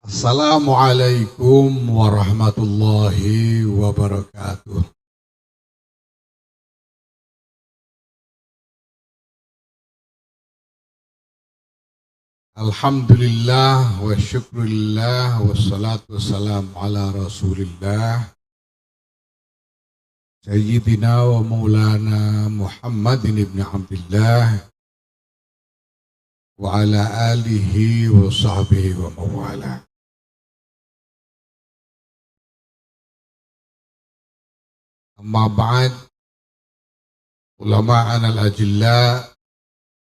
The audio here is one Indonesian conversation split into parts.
Assalamualaikum warahmatullahi wabarakatuh. Alhamdulillah wa syukurillah wassalatu wassalamu ala rasulillah Sayyidina wa maulana Muhammadin ibn Abdullah wa ala alihi wa sahbihi wa mawala. Amma ba'd, ulama'an al-ajilla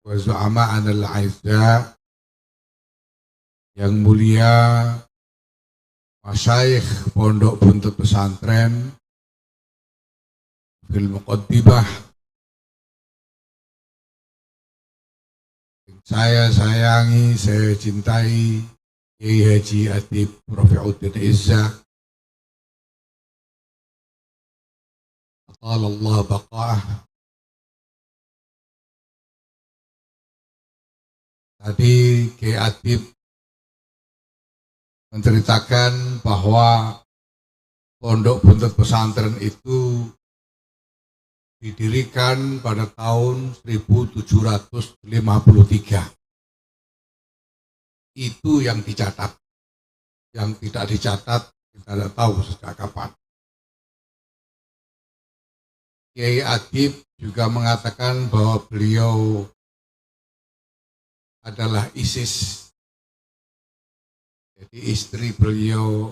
wa zu'ama'an al-aizza, yang mulia masyayikh pondok buntut pesantren fil muqaddimah, saya sayangi, saya cintai Kiai Haji Atib Rafi'uddin Izzah, Allah baqa'ah. Tadi Kiai Atib menceritakan bahwa pondok buntut pesantren itu didirikan pada tahun 1753. Itu yang dicatat. Yang tidak dicatat kita tidak tahu sejak kapan. Kiai Adib juga mengatakan bahwa beliau adalah ISIS. Jadi istri beliau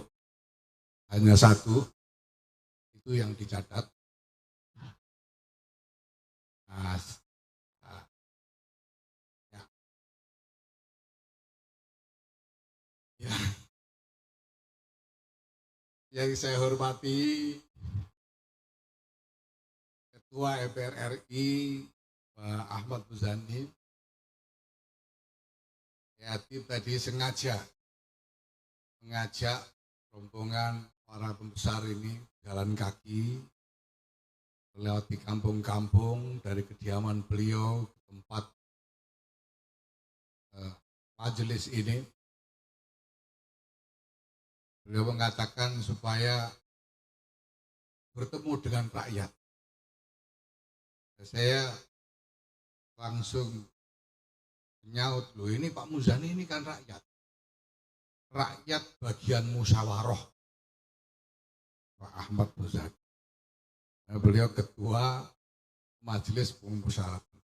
hanya satu, itu yang dicatat. Nah, ya. Yang saya hormati Ketua MPR RI Pak Ahmad Muzani, Kiai tadi sengaja mengajak rombongan para pembesar ini jalan kaki melewati kampung-kampung dari kediaman beliau ke tempat majelis ini. Beliau mengatakan supaya bertemu dengan rakyat. Saya langsung menyaut, loh ini Pak Muzani ini kan rakyat. Rakyat bagian musyawarah. Pak Ahmad Muzani. Nah, beliau ketua majelis pemusyawaratan.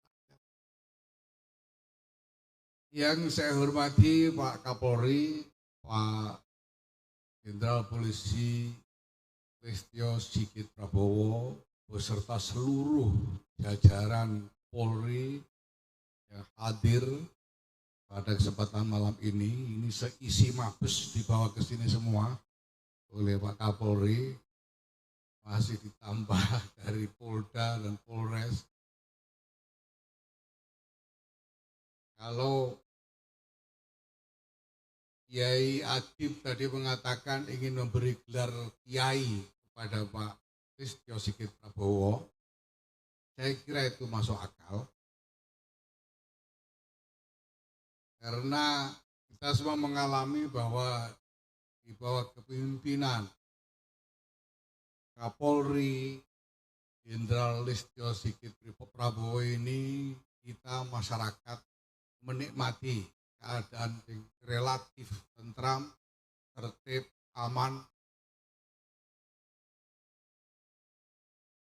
Yang saya hormati Pak Kapolri, Pak Jenderal Polisi Listio Sigit Prabowo beserta seluruh jajaran Polri yang hadir pada kesempatan malam ini seisi mabes dibawa ke sini semua oleh Pak Kapolri, masih ditambah dari Polda dan Polres. Kalau Kiai Adib tadi mengatakan ingin memberi gelar Kiai kepada Pak Listio Sigit Prabowo, saya kira itu masuk akal. Karena kita semua mengalami bahwa di bawah kepemimpinan Kapolri Jenderal Listio Sigit Prabowo ini, kita masyarakat menikmati keadaan yang relatif tentram, tertib, aman,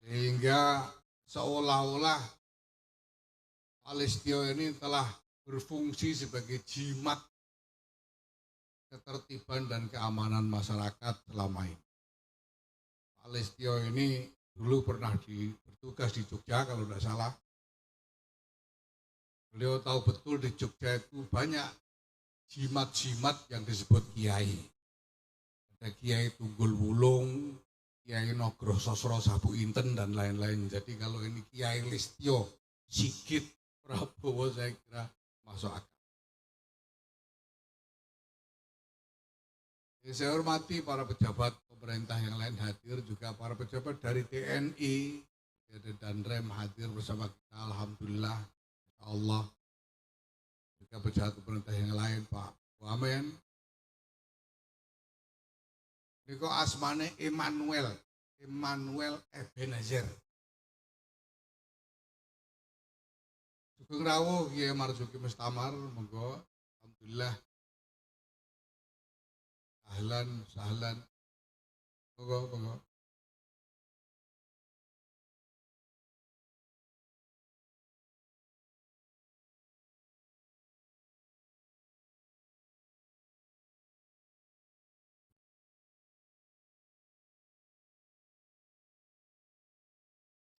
sehingga seolah-olah Pak Listio ini telah berfungsi sebagai jimat ketertiban dan keamanan masyarakat selama ini. Pak Listio ini dulu pernah bertugas di Jogja kalau tidak salah. Beliau tahu betul di Jogja itu banyak jimat-jimat yang disebut kiai. Ada Kiai Tunggul Wulung, Kiai Nogro Sosro Sabu Inten dan lain-lain. Jadi kalau ini Kiai Listio Sigit Prabowo, saya kira masuk akal. Saya hormati para pejabat pemerintah yang lain hadir, juga para pejabat dari TNI, ada Danrem hadir bersama kita, alhamdulillah, Allah. Juga pejabat pemerintah yang lain, Pak Wamen, Niko asmane Emmanuel Ebenezer. Sugeng rawuh Kiai Marzuki Mustamar, monggo. Alhamdulillah. Sahlan. Monggo.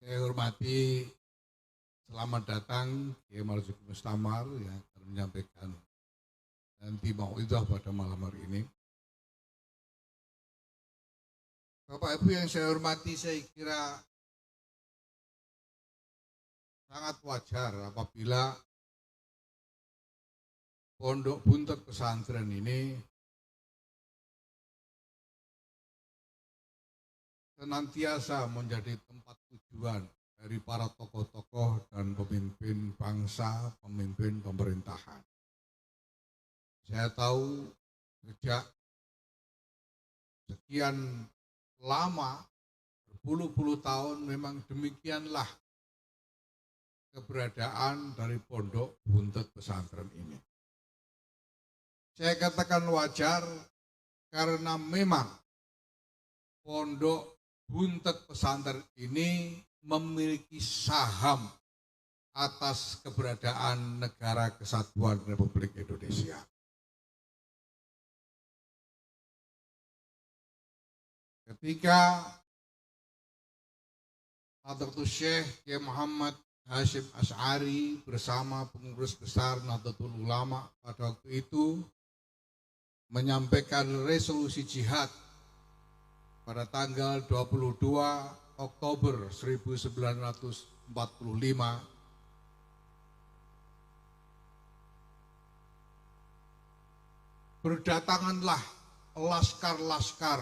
Saya hormati, selamat datang Kiai Marzuki Mustamar yang akan menyampaikan nanti mau'izah pada malam hari ini. Bapak Ibu yang saya hormati, saya kira sangat wajar apabila pondok buntut pesantren ini senantiasa menjadi tempat tujuan dari para tokoh-tokoh dan pemimpin bangsa, pemimpin pemerintahan. Saya tahu sejak sekian lama, berpuluh-puluh tahun memang demikianlah keberadaan dari pondok buntut pesantren ini. Saya katakan wajar karena memang pondok buntut pesantren ini memiliki saham atas keberadaan Negara Kesatuan Republik Indonesia. Ketika Hadratus Syekh Kiai Muhammad Hasyim Asy'ari bersama pengurus besar Nahdlatul Ulama pada waktu itu menyampaikan resolusi jihad pada tanggal 22 Oktober 1945, berdatanganlah laskar-laskar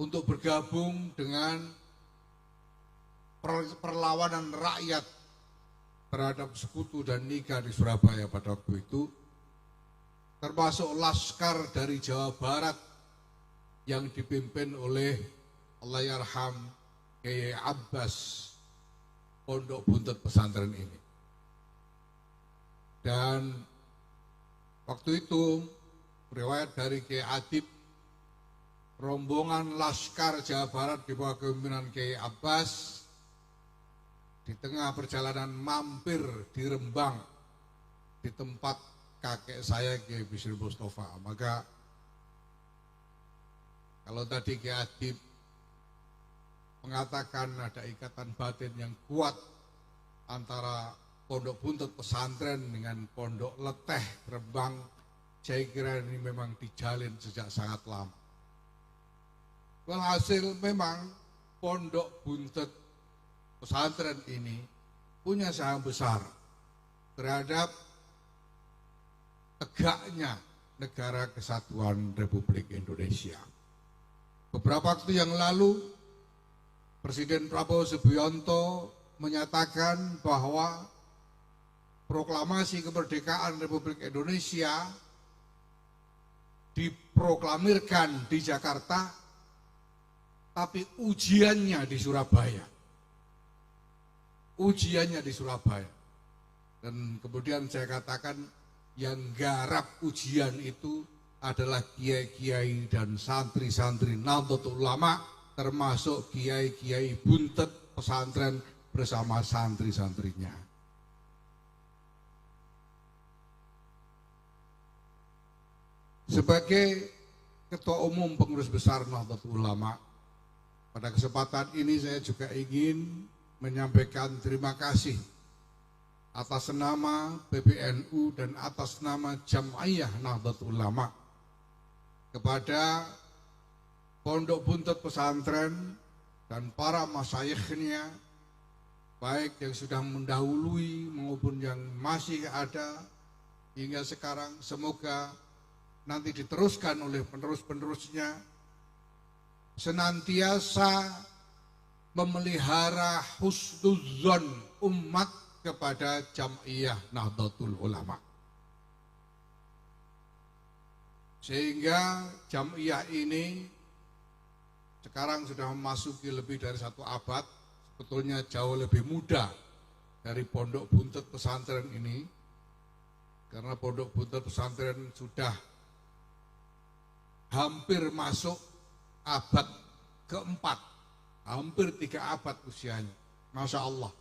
untuk bergabung dengan perlawanan rakyat terhadap sekutu dan nikah di Surabaya pada waktu itu, termasuk laskar dari Jawa Barat yang dipimpin oleh Allahyarham Kiai Abbas pondok buntut pesantren ini. Dan waktu itu riwayat dari Kiai Adib, rombongan laskar Jawa Barat di bawah kepemimpinan Kiai Abbas di tengah perjalanan mampir di Rembang di tempat kakek saya Kiai Bisri Mustafa. Maka kalau tadi Kiai Adib mengatakan ada ikatan batin yang kuat antara pondok buntut pesantren dengan pondok leteh Rembang, saya kira ini memang dijalin sejak sangat lama. Walhasil memang pondok buntut pesantren ini punya saham besar terhadap tegaknya Negara Kesatuan Republik Indonesia. Beberapa waktu yang lalu, Presiden Prabowo Subianto menyatakan bahwa proklamasi kemerdekaan Republik Indonesia diproklamirkan di Jakarta, tapi ujiannya di Surabaya. Ujiannya di Surabaya. Dan kemudian saya katakan yang garap ujian itu adalah kiai-kiai dan santri-santri Nahdlatul Ulama, termasuk kiai-kiai buntut pesantren bersama santri-santrinya. Sebagai Ketua Umum Pengurus Besar Nahdlatul Ulama, pada kesempatan ini saya juga ingin menyampaikan terima kasih atas nama PBNU dan atas nama Jam'iyah Nahdlatul Ulama kepada pondok buntut pesantren dan para masyayikhnya, baik yang sudah mendahului maupun yang masih ada hingga sekarang. Semoga nanti diteruskan oleh penerus-penerusnya, senantiasa memelihara husnudzon umat kepada Jam'iyah Nahdlatul Ulama. Sehingga Jam'iyah ini sekarang sudah memasuki lebih dari 1 abad, sebetulnya jauh lebih muda dari Pondok Buntut Pesantren ini, karena Pondok Buntut Pesantren sudah hampir masuk abad keempat, hampir 3 abad usianya, Masya Allah.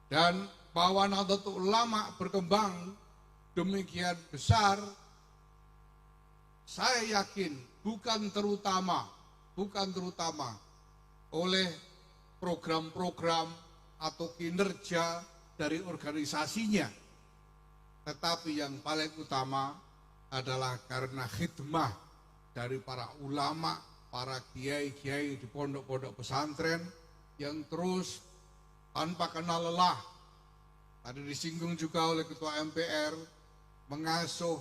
Dan bahwa Nahdlatul Ulama berkembang demikian besar, saya yakin bukan terutama oleh program-program atau kinerja dari organisasinya, tetapi yang paling utama adalah karena khidmah dari para ulama, para kiai-kiai di pondok-pondok pesantren yang terus tanpa kenal lelah, tadi disinggung juga oleh Ketua MPR, mengasuh,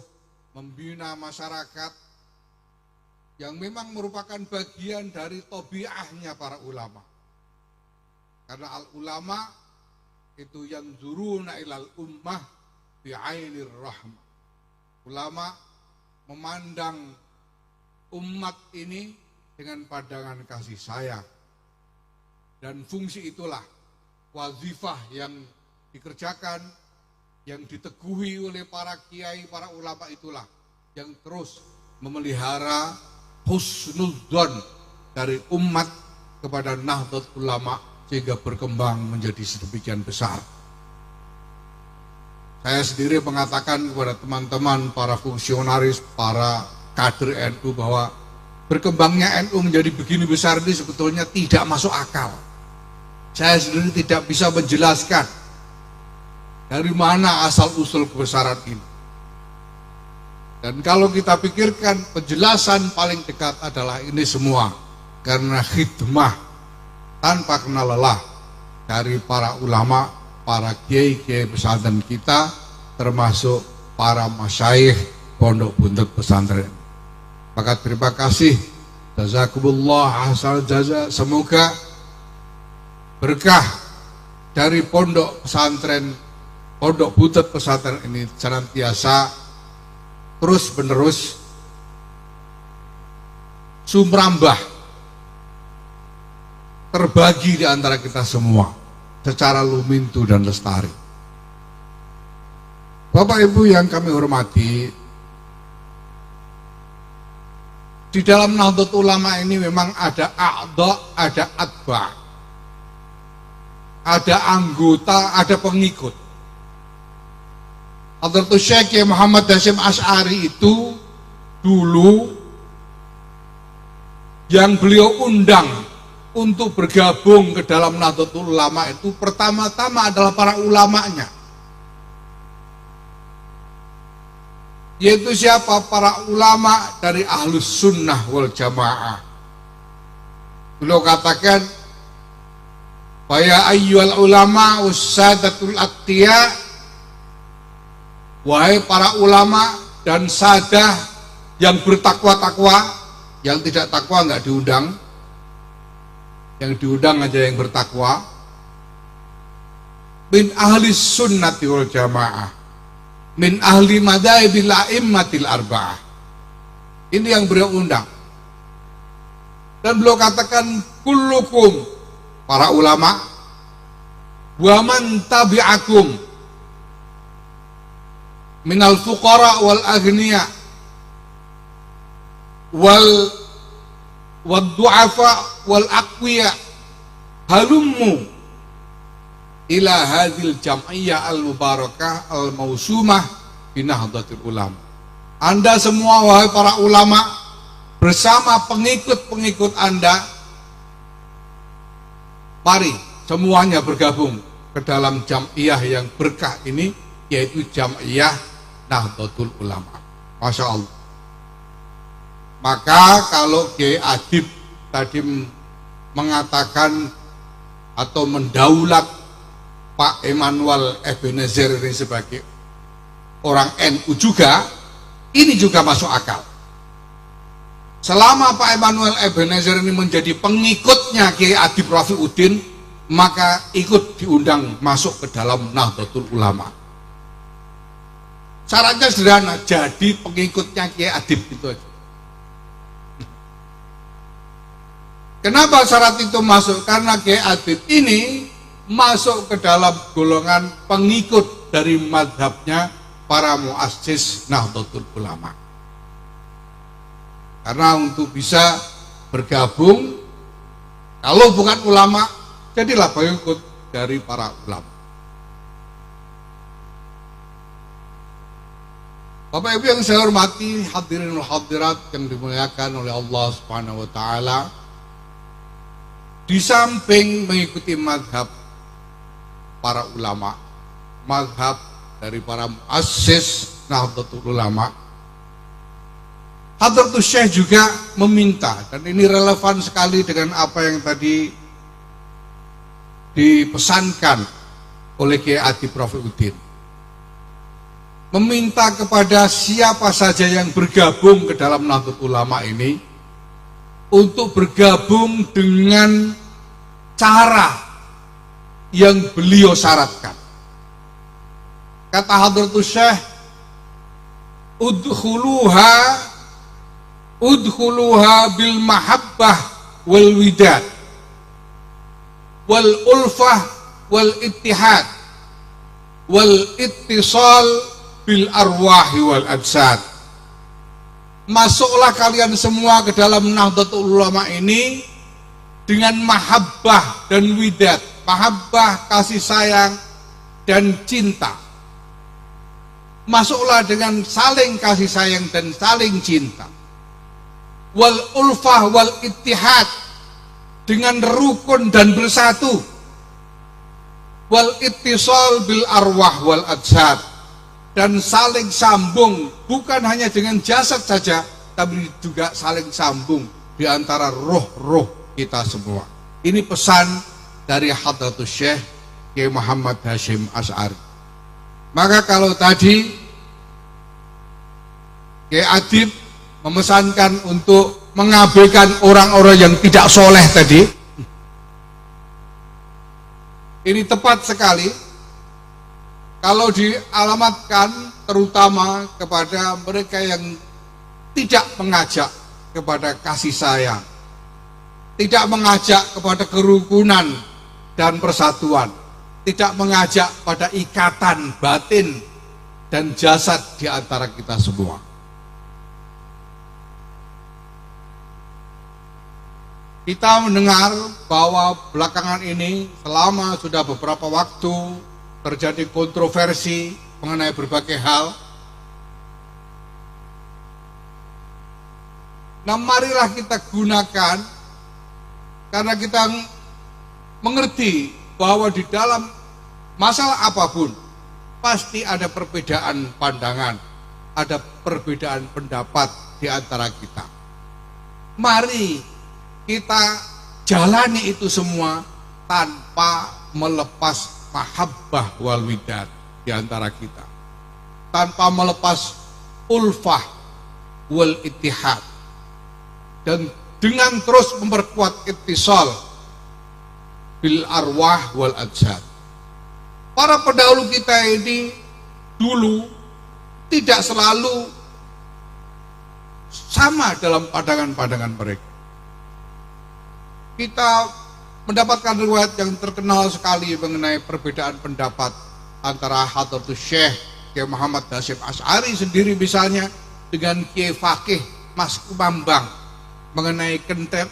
membina masyarakat yang memang merupakan bagian dari tabiahnya para ulama. Karena al-ulama itu yang zuruna ilal ummah bi'ainir rahmah. Ulama memandang umat ini dengan pandangan kasih sayang. Dan fungsi itulah wazifah yang dikerjakan, yang diteguhi oleh para kiai, para ulama itulah yang terus memelihara husnudzon dari umat kepada Nahdlatul Ulama sehingga berkembang menjadi sedemikian besar. Saya sendiri mengatakan kepada teman-teman, para fungsionaris, para kader NU bahwa berkembangnya NU menjadi begini besar ini sebetulnya tidak masuk akal. Saya sendiri tidak bisa menjelaskan dari mana asal-usul kebesaran ini. Dan kalau kita pikirkan, penjelasan paling dekat adalah ini semua karena khidmah tanpa kenal lelah dari para ulama, para kiai-kiai pesantren kita, termasuk para masyayikh Pondok Buntut Pesantren. Maka terima kasih, jazakumullah ahsanal jaza. Semoga berkah dari pondok pesantren, Pondok Buntut Pesantren ini senantiasa terus menerus sumrambah, terbagi di antara kita semua secara lumintu dan lestari. Bapak Ibu yang kami hormati, di dalam Nahdlatul Ulama ini memang ada a'dha, ada atba', ada anggota, ada pengikut. Hadratus Syekh Muhammad Hasyim Asy'ari itu dulu yang beliau undang untuk bergabung ke dalam Nahdlatul Ulama itu pertama-tama adalah para ulamanya. Yaitu siapa? Para ulama dari Ahlus Sunnah wal Jamaah. Beliau katakan, "Ya ayyuhal ulama ussadatul atqiya", wahai para ulama dan sadah yang bertakwa-takwa. Yang tidak takwa enggak diundang, yang diundang aja yang bertakwa. Min ahli sunnati wal jamaah, min ahli madhahibil a'immatil arba'ah. Ini yang beliau undang. Dan beliau katakan, kullukum, para ulama, wa man tabi'akum minal fuqara wal aghniya wal du'afa wal aqwiya, halummu ila hadhil jam'iyah al-mubarakah al-mausumah bi Nahdlatul Ulama. Anda semua wahai para ulama bersama pengikut-pengikut Anda, mari semuanya bergabung ke dalam jam'iyah yang berkah ini, yaitu jam'iyah Nahdlatul Ulama. Masya Allah. Maka kalau Kiai Adib tadi mengatakan atau mendaulat Pak Emmanuel Ebenezer ini sebagai orang NU juga, ini juga masuk akal. Selama Pak Emmanuel Ebenezer ini menjadi pengikutnya Kiai Adib Rafiuddin, maka ikut diundang masuk ke dalam Nahdlatul Ulama. Syaratnya sederhana, jadi pengikutnya Kiai Adib itu aja. Kenapa syarat itu masuk? Karena Kiai Adib ini masuk ke dalam golongan pengikut dari madhabnya para muassis Nahdlatul Ulama. Karena untuk bisa bergabung, kalau bukan ulama, jadilah pengikut dari para ulama. Bapak Ibu yang saya hormati, hadirin wal hadirat yang dimuliakan oleh Allah Subhanahu wa taala, di samping mengikuti madhab para ulama, madhab dari para muassis Nahdlatul Ulama, Hadratus Syekh juga meminta, dan ini relevan sekali dengan apa yang tadi dipesankan oleh Kiai Adib Rafiuddin, meminta kepada siapa saja yang bergabung ke dalam Nahdlatul Ulama ini untuk bergabung dengan cara yang beliau syaratkan. Kata Hadratus Syekh, udkhuluha bil mahabbah wal widad wal ulfah wal ittihad wal ittisal bil arwahi wal ajsad. Masuklah kalian semua ke dalam Nahdlatul Ulama ini dengan mahabbah dan widad. Mahabbah, kasih sayang dan cinta. Masuklah dengan saling kasih sayang dan saling cinta. Wal ulfah wal ittihad, dengan rukun dan bersatu. Wal ittisal bil arwah wal ajsad, dan saling sambung, bukan hanya dengan jasad saja, tapi juga saling sambung di antara roh-roh kita semua. Ini pesan dari Hadratus Syekh Kiai Muhammad Hasyim Asy'ari. Maka kalau tadi Kiai Adib memesankan untuk mengabaikan orang-orang yang tidak soleh tadi, ini tepat sekali kalau dialamatkan terutama kepada mereka yang tidak mengajak kepada kasih sayang, tidak mengajak kepada kerukunan dan persatuan, tidak mengajak pada ikatan batin dan jasad di antara kita semua. Kita mendengar bahwa belakangan ini selama sudah beberapa waktu terjadi kontroversi mengenai berbagai hal. Nah, marilah kita gunakan, karena kita mengerti bahwa di dalam masalah apapun pasti ada perbedaan pandangan, ada perbedaan pendapat di antara kita. Mari kita jalani itu semua tanpa melepas mahabbah wal widad di antara kita, tanpa melepas ulfah wal ittihad, dan dengan terus memperkuat ittisal bil arwah wal ajsad. Para pendahulu kita ini dulu tidak selalu sama dalam pandangan-pandangan mereka. Kita mendapatkan riwayat yang terkenal sekali mengenai perbedaan pendapat antara Hadratus Syekh Kiai Muhammad Hasyim Asy'ari sendiri misalnya dengan Kiai Fakih Mas Kumambang mengenai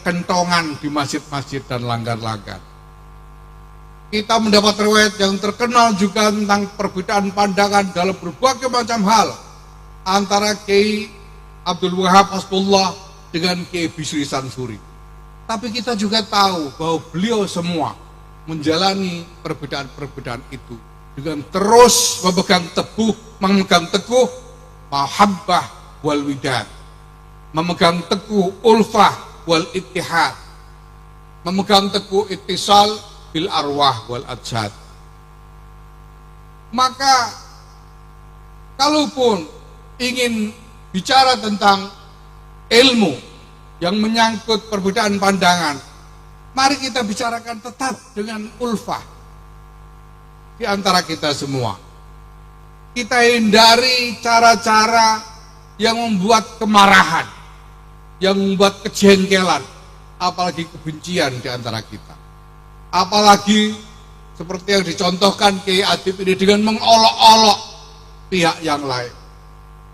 kentongan di masjid-masjid dan langgar-langgar. Kita mendapat riwayat yang terkenal juga tentang perbedaan pandangan dalam berbagai macam hal antara Kiai Abdul Wahab Hasbullah dengan Kiai Bisri Sansuri. Tapi kita juga tahu bahwa beliau semua menjalani perbedaan-perbedaan itu dengan terus memegang teguh mahabbah wal widad, memegang teguh ulfah wal ittihad, memegang teguh ittisal bil arwah wal ajsad. Maka kalaupun ingin bicara tentang ilmu yang menyangkut perbedaan pandangan, mari kita bicarakan tetap dengan ulfah di antara kita semua. kita hindari cara-cara yang membuat kemarahan, yang membuat kejengkelan, apalagi kebencian di antara kita. Apalagi seperti yang dicontohkan Kiai Adib ini dengan mengolok-olok pihak yang lain.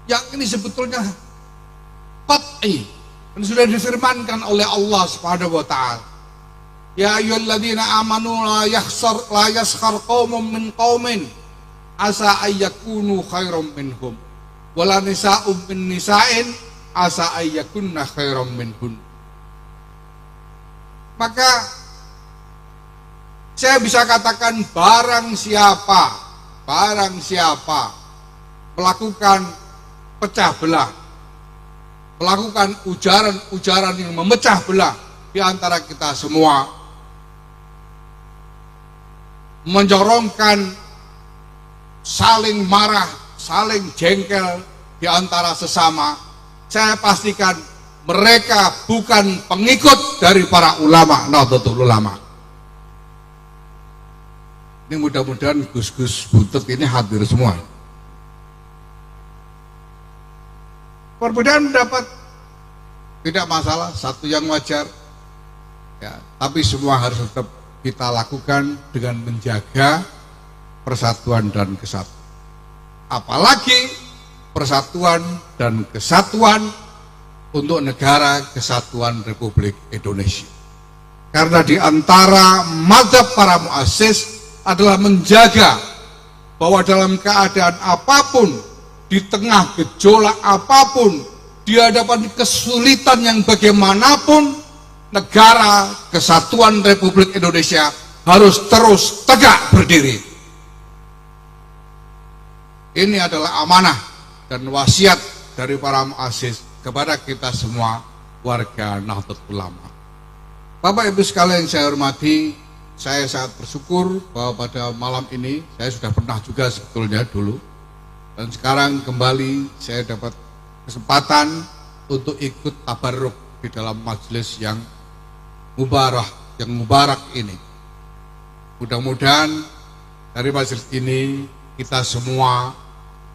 Yang ini sebetulnya qat'i, dan sudah difirmankan oleh Allah Subhanahu wa taala. Ya ayyuhalladzina amanu la yaskhar qaumun min qaumin asa ayyakunu khairam minhum wala nisa'un min nisa'in asa ayyakunna khairam minhun. Maka saya bisa katakan barang siapa melakukan pecah belah, melakukan ujaran-ujaran yang memecah belah di antara kita semua, mencorongkan saling marah, saling jengkel di antara sesama, saya pastikan mereka bukan pengikut dari para ulama Nahdlatul Ulama. Ini mudah-mudahan Gus-Gus Buntut ini hadir semua. Perbedaan pendapat tidak masalah, satu yang wajar ya, tapi semua harus tetap kita lakukan dengan menjaga persatuan dan kesatuan, apalagi persatuan dan kesatuan untuk negara kesatuan Republik Indonesia. Karena di antara mazhab para muassis adalah menjaga bahwa dalam keadaan apapun, di tengah gejolak apapun, di hadapan kesulitan yang bagaimanapun, negara kesatuan Republik Indonesia harus terus tegak berdiri. Ini adalah amanah dan wasiat dari para muassis kepada kita semua warga Nahdlatul Ulama. Bapak Ibu sekalian yang saya hormati, saya sangat bersyukur bahwa pada malam ini saya sudah pernah juga sebetulnya dulu, dan sekarang kembali saya dapat kesempatan untuk ikut tabarruk di dalam majelis yang mubarak ini. Mudah-mudahan dari majelis ini kita semua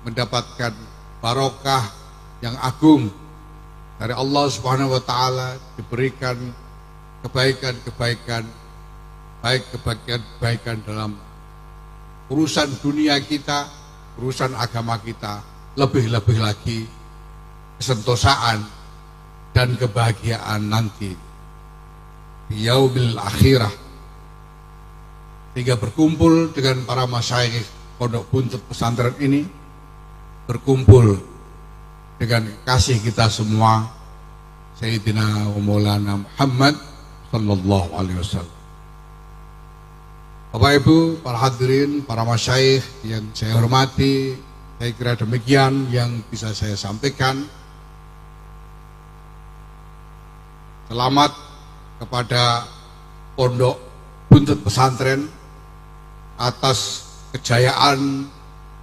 mendapatkan barokah yang agung dari Allah Subhanahu wa taala, diberikan kebaikan-kebaikan, baik kebaikan dalam urusan dunia kita, urusan agama kita, lebih-lebih lagi kesentosaan dan kebahagiaan nanti di yaumil akhirah, sehingga berkumpul dengan para masyayikh Pondok Buntut Pesantren ini, berkumpul dengan kasih kita semua Sayyidina wa Maulana Muhammad sallallahu alaihi wasallam. Bapak Ibu, para hadirin, para masyayikh yang saya hormati, saya kira demikian yang bisa saya sampaikan. Selamat kepada Pondok Buntut Pesantren atas kejayaan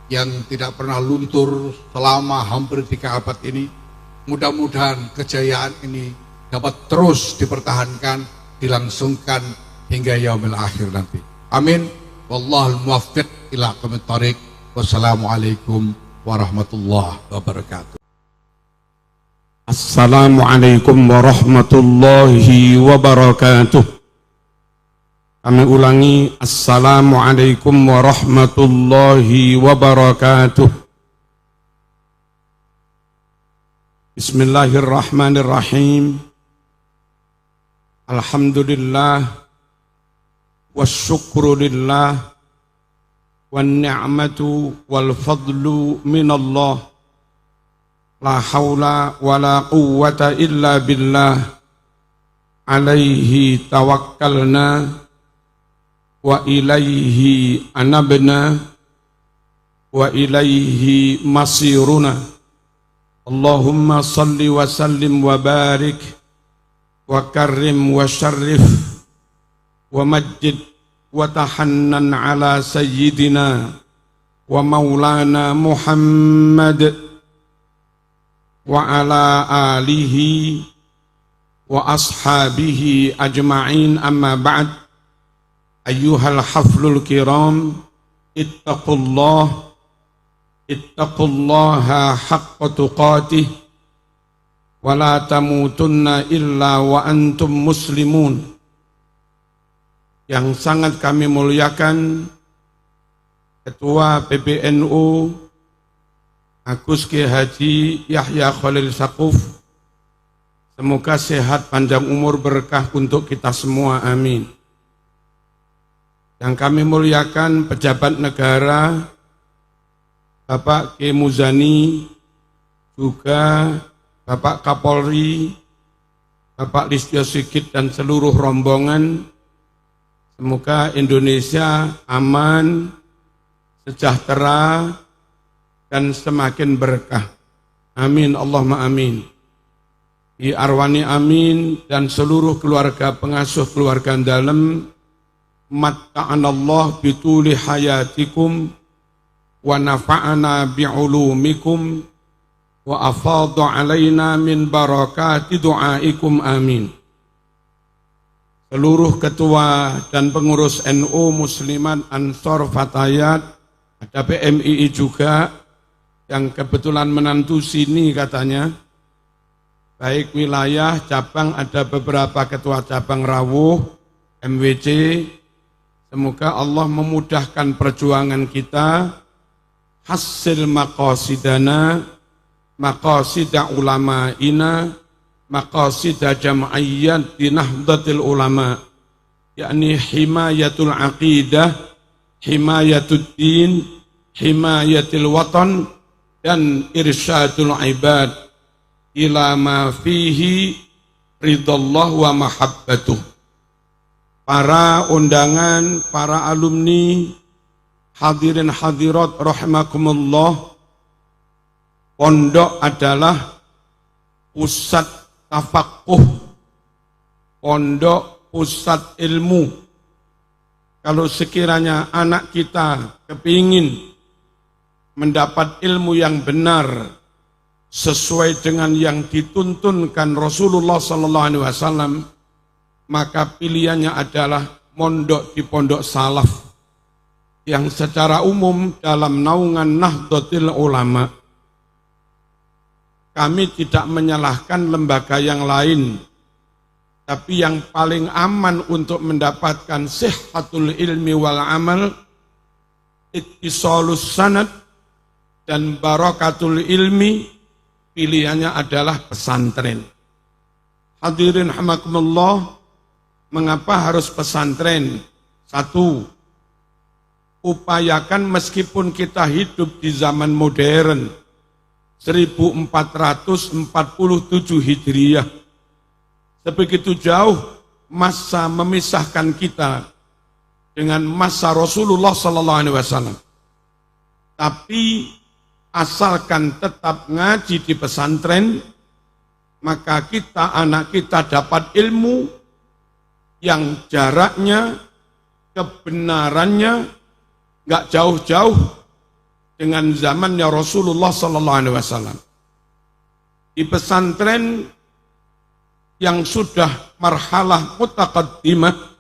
yang tidak pernah luntur selama hampir 3 abad ini. Mudah-mudahan kejayaan ini dapat terus dipertahankan, dilangsungkan hingga yaumil akhir nanti. Amin. Wallahul muwaffiq ila aqwamit thoriq. Wassalamualaikum warahmatullahi wabarakatuh. Assalamualaikum warahmatullahi wabarakatuh. Kami ulangi, Assalamualaikum warahmatullahi wabarakatuh. Bismillahirrahmanirrahim. Alhamdulillah wasyukru lillah wan ni'matu wal fadlu minallah. La haula wa la quwwata illa billah. Alaihi tawakkalna wa ilaihi anabna wa ilaihi masiruna. Allahumma salli wa sallim wa barik wa karrim wa syarrif wa majid wa tahannan ala sayyidina wa maulana Muhammad wa ala alihi wa ashabihi ajma'in, amma ba'd. Ayyuhal haflul kiram, ittaqullah ittaqullaha haqqa tuqatih wa la tamutunna illa wa antum muslimun. Yang sangat kami muliakan Ketua PBNU Agus Kiai Haji Yahya Khalil Saquf, semoga sehat panjang umur berkah untuk kita semua, amin. Yang kami muliakan pejabat negara Bapak Kiai Muzani, juga Bapak Kapolri, Bapak Listio Sigit dan seluruh rombongan. Semoga Indonesia aman, sejahtera, dan semakin berkah. Amin, Allahumma amin. Di Arwani amin dan seluruh keluarga pengasuh keluarga dalam, matta'anallah bituli hayatikum wa nafa'ana bi'ulumikum wa afadhu alaina min barakati du'aikum, amin. Seluruh ketua dan pengurus NU Muslimat Ansor Fatayat, ada PMII juga yang kebetulan menantu sini katanya, baik wilayah, cabang, ada beberapa ketua cabang Rawuh, MWC. Semoga Allah memudahkan perjuangan kita, hasil maqasidana, maqasida ulama'ina, maqasida jam'iyyat di Nahdlatul Ulama, yakni himayatul aqidah, himayatul din, himayatul watan, dan irsyadul ibad ila ma fihi ridallah wa mahabbatuh. Para undangan, para alumni, hadirin hadirat rahimakumullah, pondok adalah pusat tafakuh, pondok pusat ilmu. Kalau sekiranya anak kita kepingin mendapat ilmu yang benar sesuai dengan yang dituntunkan Rasulullah SAW, maka pilihannya adalah mondok di pondok salaf yang secara umum dalam naungan Nahdlatul Ulama. Kami tidak menyalahkan lembaga yang lain, tapi yang paling aman untuk mendapatkan sihhatul ilmi wal amal, ittisalus sanad, dan barakatul ilmi, pilihannya adalah pesantren. Hadirin rahimakumullah, mengapa harus pesantren? Satu, upayakan meskipun kita hidup di zaman modern 1447 Hijriah, sebegitu jauh masa memisahkan kita dengan masa Rasulullah SAW. Tapi asalkan tetap ngaji di pesantren, maka kita, anak kita dapat ilmu yang jaraknya, kebenarannya nggak jauh-jauh dengan zamannya Rasulullah SAW. Di pesantren yang sudah marhalah mutaqaddimah,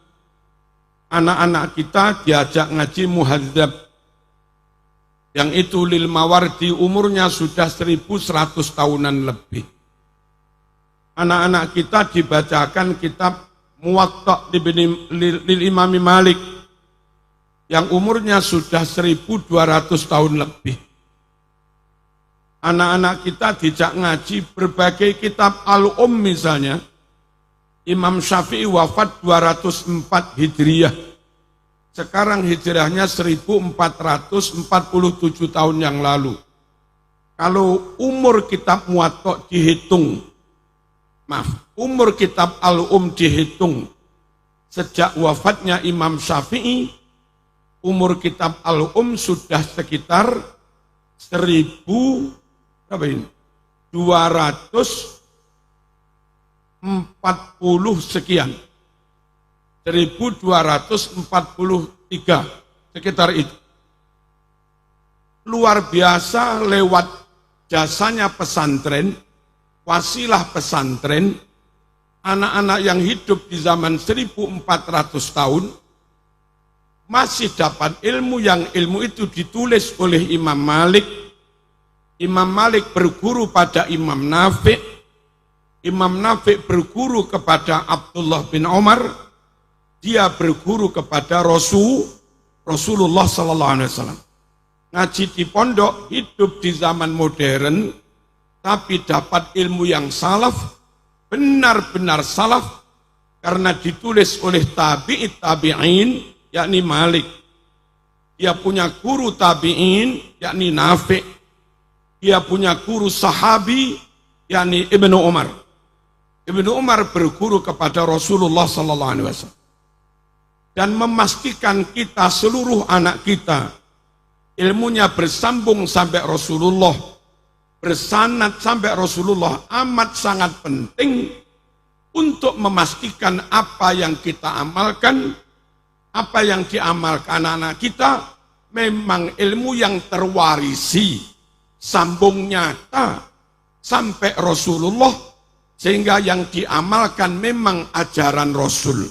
anak-anak kita diajak ngaji muhadzab, yang itu lil mawardi, umurnya sudah 1100 tahunan lebih. Anak-anak kita dibacakan kitab Muwatta' lil Imam Malik yang umurnya sudah 1200 tahun lebih. Anak-anak kita dijak ngaji berbagai kitab Al-Um misalnya. Imam Syafi'i wafat 204 Hijriah. Sekarang hijrahnya 1447 tahun yang lalu. Kalau umur kitab Muwatta' dihitung, umur kitab Al-Um dihitung sejak wafatnya Imam Syafi'i, umur kitab Al-Um sudah sekitar 1240 sekian. 1243, sekitar itu. Luar biasa, lewat jasanya pesantren, wasilah pesantren, anak-anak yang hidup di zaman 1400 tahun masih dapat ilmu, yang ilmu itu ditulis oleh Imam Malik, Imam Malik berguru pada Imam Nafi', Imam Nafi' berguru kepada Abdullah bin Umar, dia berguru kepada Rasulullah sallallahu alaihi wasallam. Ngaji di pondok, hidup di zaman modern, tapi dapat ilmu yang salaf, benar-benar salaf, karena ditulis oleh tabi'in, yakni Malik. Dia punya guru tabi'in, yakni Nafi'. Dia punya guru sahabi, yakni Ibnu Umar. Ibnu Umar berguru kepada Rasulullah sallallahu alaihi wasallam. Dan memastikan kita, seluruh anak kita, ilmunya bersambung sampai Rasulullah, bersanad sampai Rasulullah, amat sangat penting untuk memastikan apa yang kita amalkan, apa yang diamalkan anak kita, memang ilmu yang terwarisi, sambung nyata sampai Rasulullah, sehingga yang diamalkan memang ajaran Rasul,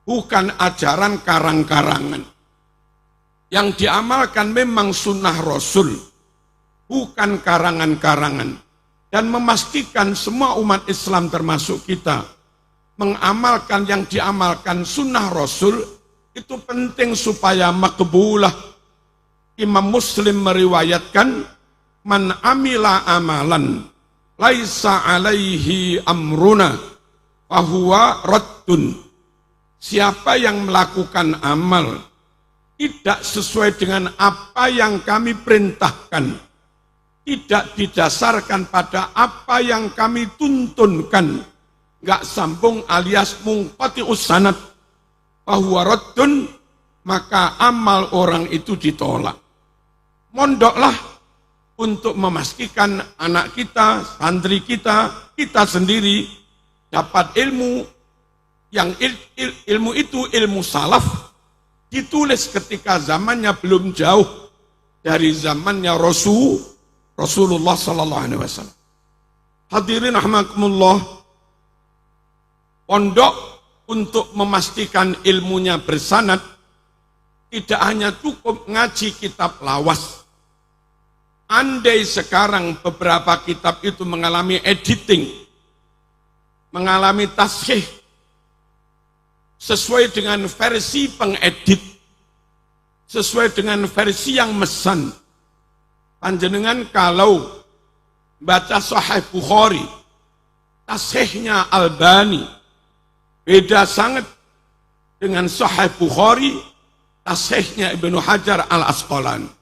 bukan ajaran karang-karangan. Yang diamalkan memang sunnah Rasul, bukan karangan-karangan. Dan memastikan semua umat Islam termasuk kita mengamalkan yang diamalkan sunnah Rasul, itu penting supaya makbulah. Imam Muslim meriwayatkan, man amila amalan laisa alaihi amruna fahuwa raddun. Siapa yang melakukan amal tidak sesuai dengan apa yang kami perintahkan, tidak didasarkan pada apa yang kami tuntunkan, nggak sambung alias munqati'us sanad, fahuwa raddun, maka amal orang itu ditolak. Mondoklah untuk memastikan anak kita, santri kita, kita sendiri dapat ilmu, yang ilmu itu ilmu salaf, ditulis ketika zamannya belum jauh dari zamannya Rasulullah sallallahu alaihi wasallam. Hadirin rahimakumullah, pondok untuk memastikan ilmunya bersanad tidak hanya cukup ngaji kitab lawas. Andai sekarang beberapa kitab itu mengalami editing, mengalami tashih sesuai dengan versi pengedit, sesuai dengan versi yang mesan. Panjenengan kalau baca Sahih Bukhari, tashihnya Albani beda sangat dengan Sahih Bukhari, tashihnya Ibnu Hajar Al-Asqalani.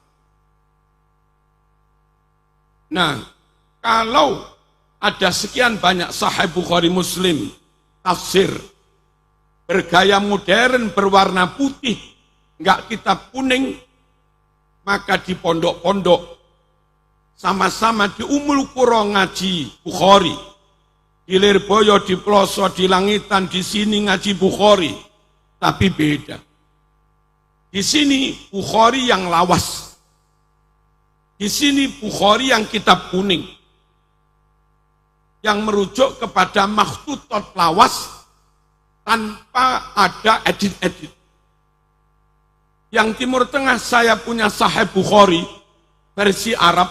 Nah, kalau ada sekian banyak Sahih Bukhari Muslim, tafsir, bergaya modern, berwarna putih, enggak kitab kuning, maka di pondok-pondok sama-sama di Umul Qura ngaji Bukhari, di Lirboyo, di Ploso, di Langitan, di sini ngaji Bukhari, tapi beda. Di sini Bukhari yang lawas, di sini Bukhari yang kitab kuning, yang merujuk kepada makhtutot lawas tanpa ada edit-edit. Yang Timur Tengah saya punya Sahih Bukhari versi Arab,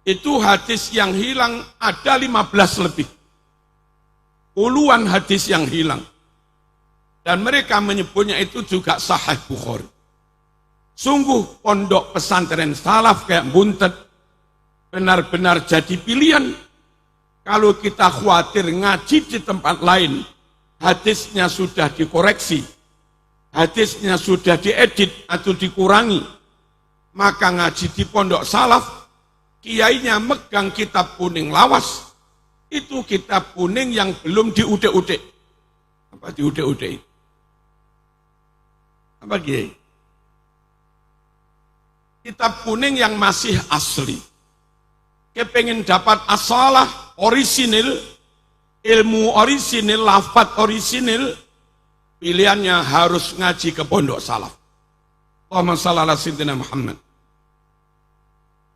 itu hadis yang hilang ada 15 lebih. Puluhan hadis yang hilang. Dan mereka menyebutnya itu juga Sahih Bukhari. Sungguh pondok pesantren salaf kayak Buntet benar-benar jadi pilihan. Kalau kita khawatir ngaji di tempat lain, hadisnya sudah dikoreksi, hadisnya sudah diedit atau dikurangi, maka ngaji di pondok salaf, kiainya megang kitab kuning lawas, itu kitab kuning yang belum diudik-udik. Apa diudik-udik? Apa kiai? Kitab kuning yang masih asli. Kepengen dapat asalah, orisinil, ilmu orisinil, lafaz orisinil, pilihannya harus ngaji ke pondok salaf. Allahumma shalli ala sayyidina Muhammad.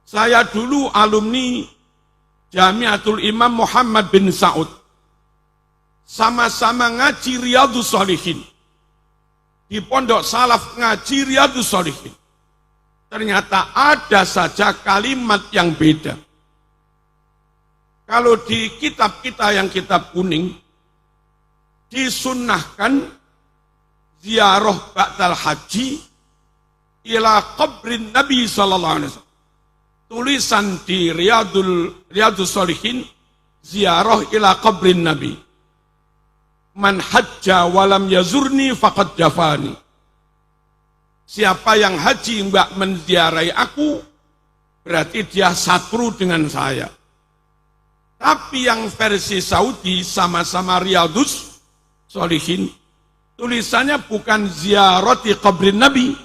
Saya dulu alumni Jamiatul Imam Muhammad bin Saud. Sama-sama ngaji Riyadhus Shalihin. Di pondok salaf ngaji Riyadhus Shalihin. ternyata ada saja kalimat yang beda. Kalau di kitab kita yang kitab kuning, disunnahkan ziarah ba'dal haji ila qabrin Nabi sallallahu alaihi wasallam. Tulisan di Riyadus Shalihin, ziarah ila qabrin Nabi. Man hajja walam yazurni faqad jafani. Siapa yang haji enggak menziarahi aku, berarti dia satru dengan saya. Tapi yang versi Saudi sama-sama Riyadus Shalihin, tulisannya bukan ziarati qabrin Nabi,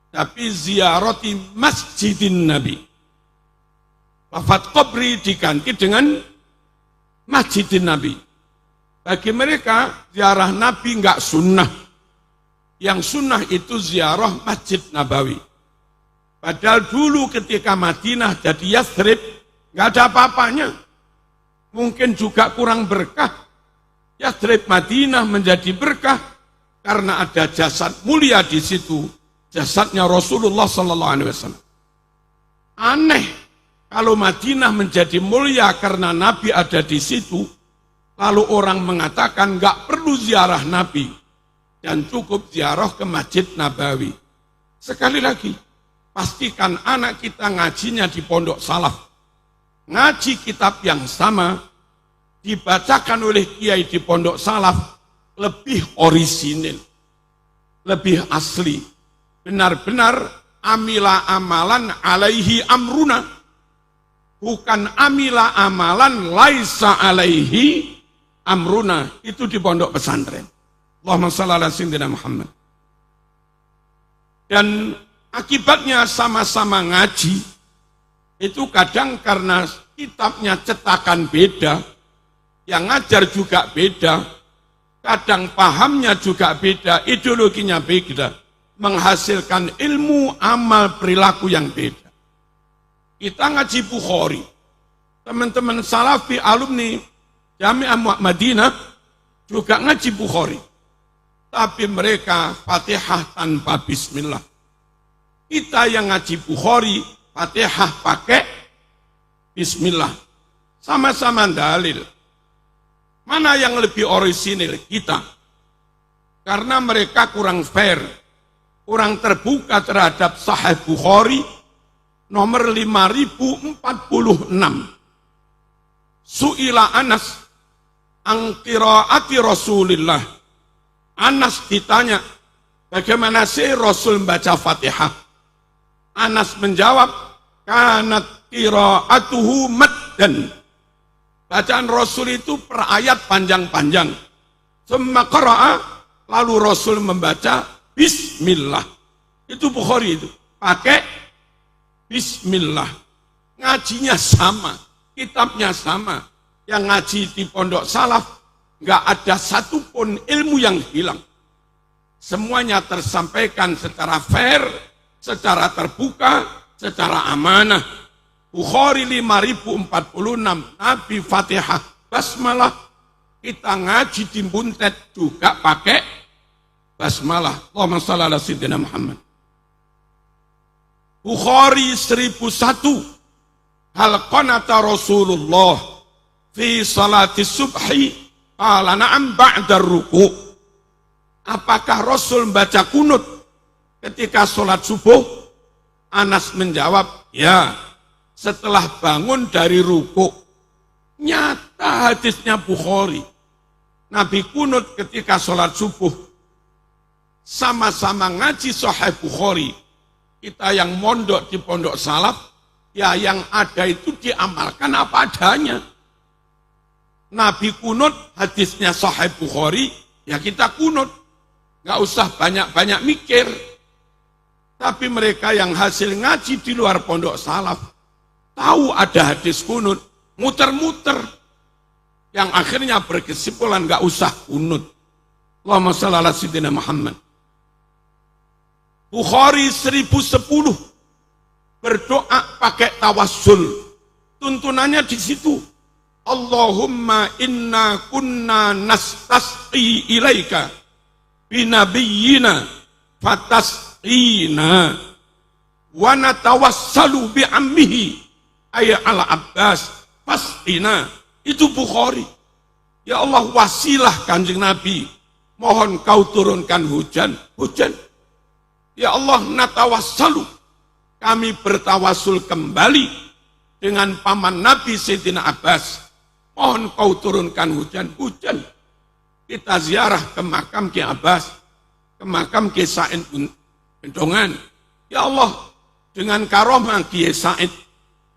tapi ziarati masjidin Nabi. Lafaz qabri diganti dengan masjidin Nabi. Bagi mereka, ziarah Nabi enggak sunnah. Yang sunnah itu ziarah Masjid Nabawi. Padahal dulu ketika Madinah jadi Yathrib, enggak ada apa-apanya. Mungkin juga kurang berkah. Yathrib Madinah menjadi berkah karena ada jasad mulia di situ. Jasadnya Rasulullah sallallahu alaihi wasallam. Aneh kalau Madinah menjadi mulia karena Nabi ada di situ, lalu orang mengatakan enggak perlu ziarah Nabi dan cukup ziarah ke Masjid Nabawi. Sekali lagi, pastikan anak kita ngajinya di pondok salaf. Ngaji kitab yang sama dibacakan oleh kiai di pondok salaf lebih orisinil, lebih asli. Benar-benar amila amalan alaihi amruna, bukan amila amalan laisa alaihi amruna. Itu di pondok pesantren. Allahumma shalli ala sayyidina Muhammad. Dan akibatnya sama-sama ngaji, itu kadang karena kitabnya cetakan beda, yang ngajar juga beda, kadang pahamnya juga beda, ideologinya beda, menghasilkan ilmu amal perilaku yang beda. Kita ngaji Bukhari, teman-teman salafi alumni Jami'ah Madinah juga ngaji Bukhari, tapi mereka Fatihah tanpa bismillah. Kita yang ngaji Bukhari, Fatihah pakai bismillah. Sama-sama dalil. Mana yang lebih orisinil? Kita. Karena mereka kurang fair, kurang terbuka terhadap Sahih Bukhari nomor 5046. Su'ila Anas an qiraati Rasulillah. Anas ditanya, bagaimana sih Rasul membaca Fatihah? Anas menjawab, kanat qiraatuhu maddan. Bacaan Rasul itu per ayat panjang-panjang. Summa qara'a, lalu Rasul membaca bismillah. Itu Bukhari itu. Pakai bismillah. Ngajinya sama, kitabnya sama. Yang ngaji di pondok salaf, enggak ada satupun ilmu yang hilang. Semuanya tersampaikan secara fair, secara terbuka, secara amanah. Bukhari 5046, Nabi Fatihah basmalah. Kita ngaji di Buntet juga pakai basmalah. Allahumma shalli ala sayyidina Muhammad. Bukhari 1001, hal qanata Rasulullah fi salati subhi qala na'am ba'da ruku'. Apakah Rasul membaca kunut ketika sholat subuh? Anas menjawab, ya, setelah bangun dari ruku. Nyata hadisnya Bukhari. Nabi kunut ketika sholat subuh. Sama-sama ngaji Sahih Bukhari. Kita yang mondok di pondok salaf, ya yang ada itu diamalkan apa adanya. Nabi kunut, hadisnya Sahih Bukhari, ya kita kunut. Nggak usah banyak-banyak mikir. Tapi mereka yang hasil ngaji di luar pondok salaf, tahu ada hadis kunut, muter-muter. Yang akhirnya berkesimpulan nggak usah kunut. Allahumma shalli ala sayyidina Muhammad. Bukhari 1010, berdoa pakai tawassul. Tuntunannya di situ. Allahumma inna kunna nastasqi ilaika binabiyyina fatasqina. wa natawassalu bi ammihi ay ala Abbas fasqina. Itu Bukhari. Ya Allah, wasilah Kanjeng Nabi, mohon kau turunkan hujan. Ya Allah, natawassalu, kami bertawasul kembali dengan paman Nabi Sayyidina Abbas, mohon kau turunkan hujan. Kita ziarah ke makam Ki Abbas, ke makam Ki Said Bendongan. Ya Allah, dengan karomah Ki Said,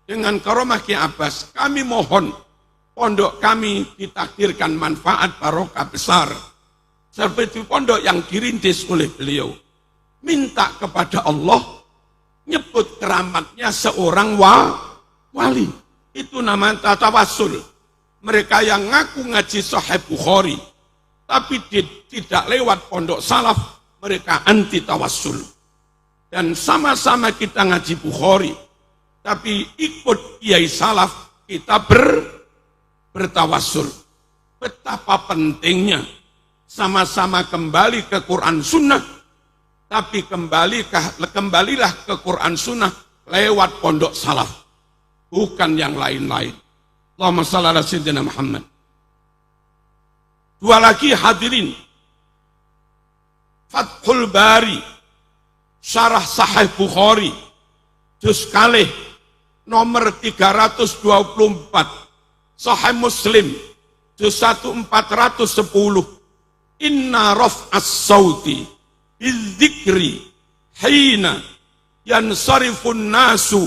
dengan karomah Ki Abbas, kami mohon pondok kami ditakdirkan manfaat barokah besar seperti pondok yang dirintis oleh beliau. Minta kepada Allah nyebut keramatnya seorang wali. Itu namanya tawasul. Mereka yang ngaku ngaji Sahih Bukhari tapi tidak lewat pondok salaf, mereka anti tawasul. Dan sama-sama kita ngaji Bukhari tapi ikut kiai salaf, kita bertawasul. Betapa pentingnya sama-sama kembali ke Quran Sunnah, tapi kembalilah ke Quran Sunnah lewat pondok salaf, bukan yang lain-lain. Allahumma shalli ala sayyidina Muhammad. Dua lagi hadirin, Fathul Bari, Syarah Sahih Bukhari, juz kalih nomor 324, Sahih Muslim, juz 1 410. Inna raf'as sauti bidzikri hina yansarifun nasu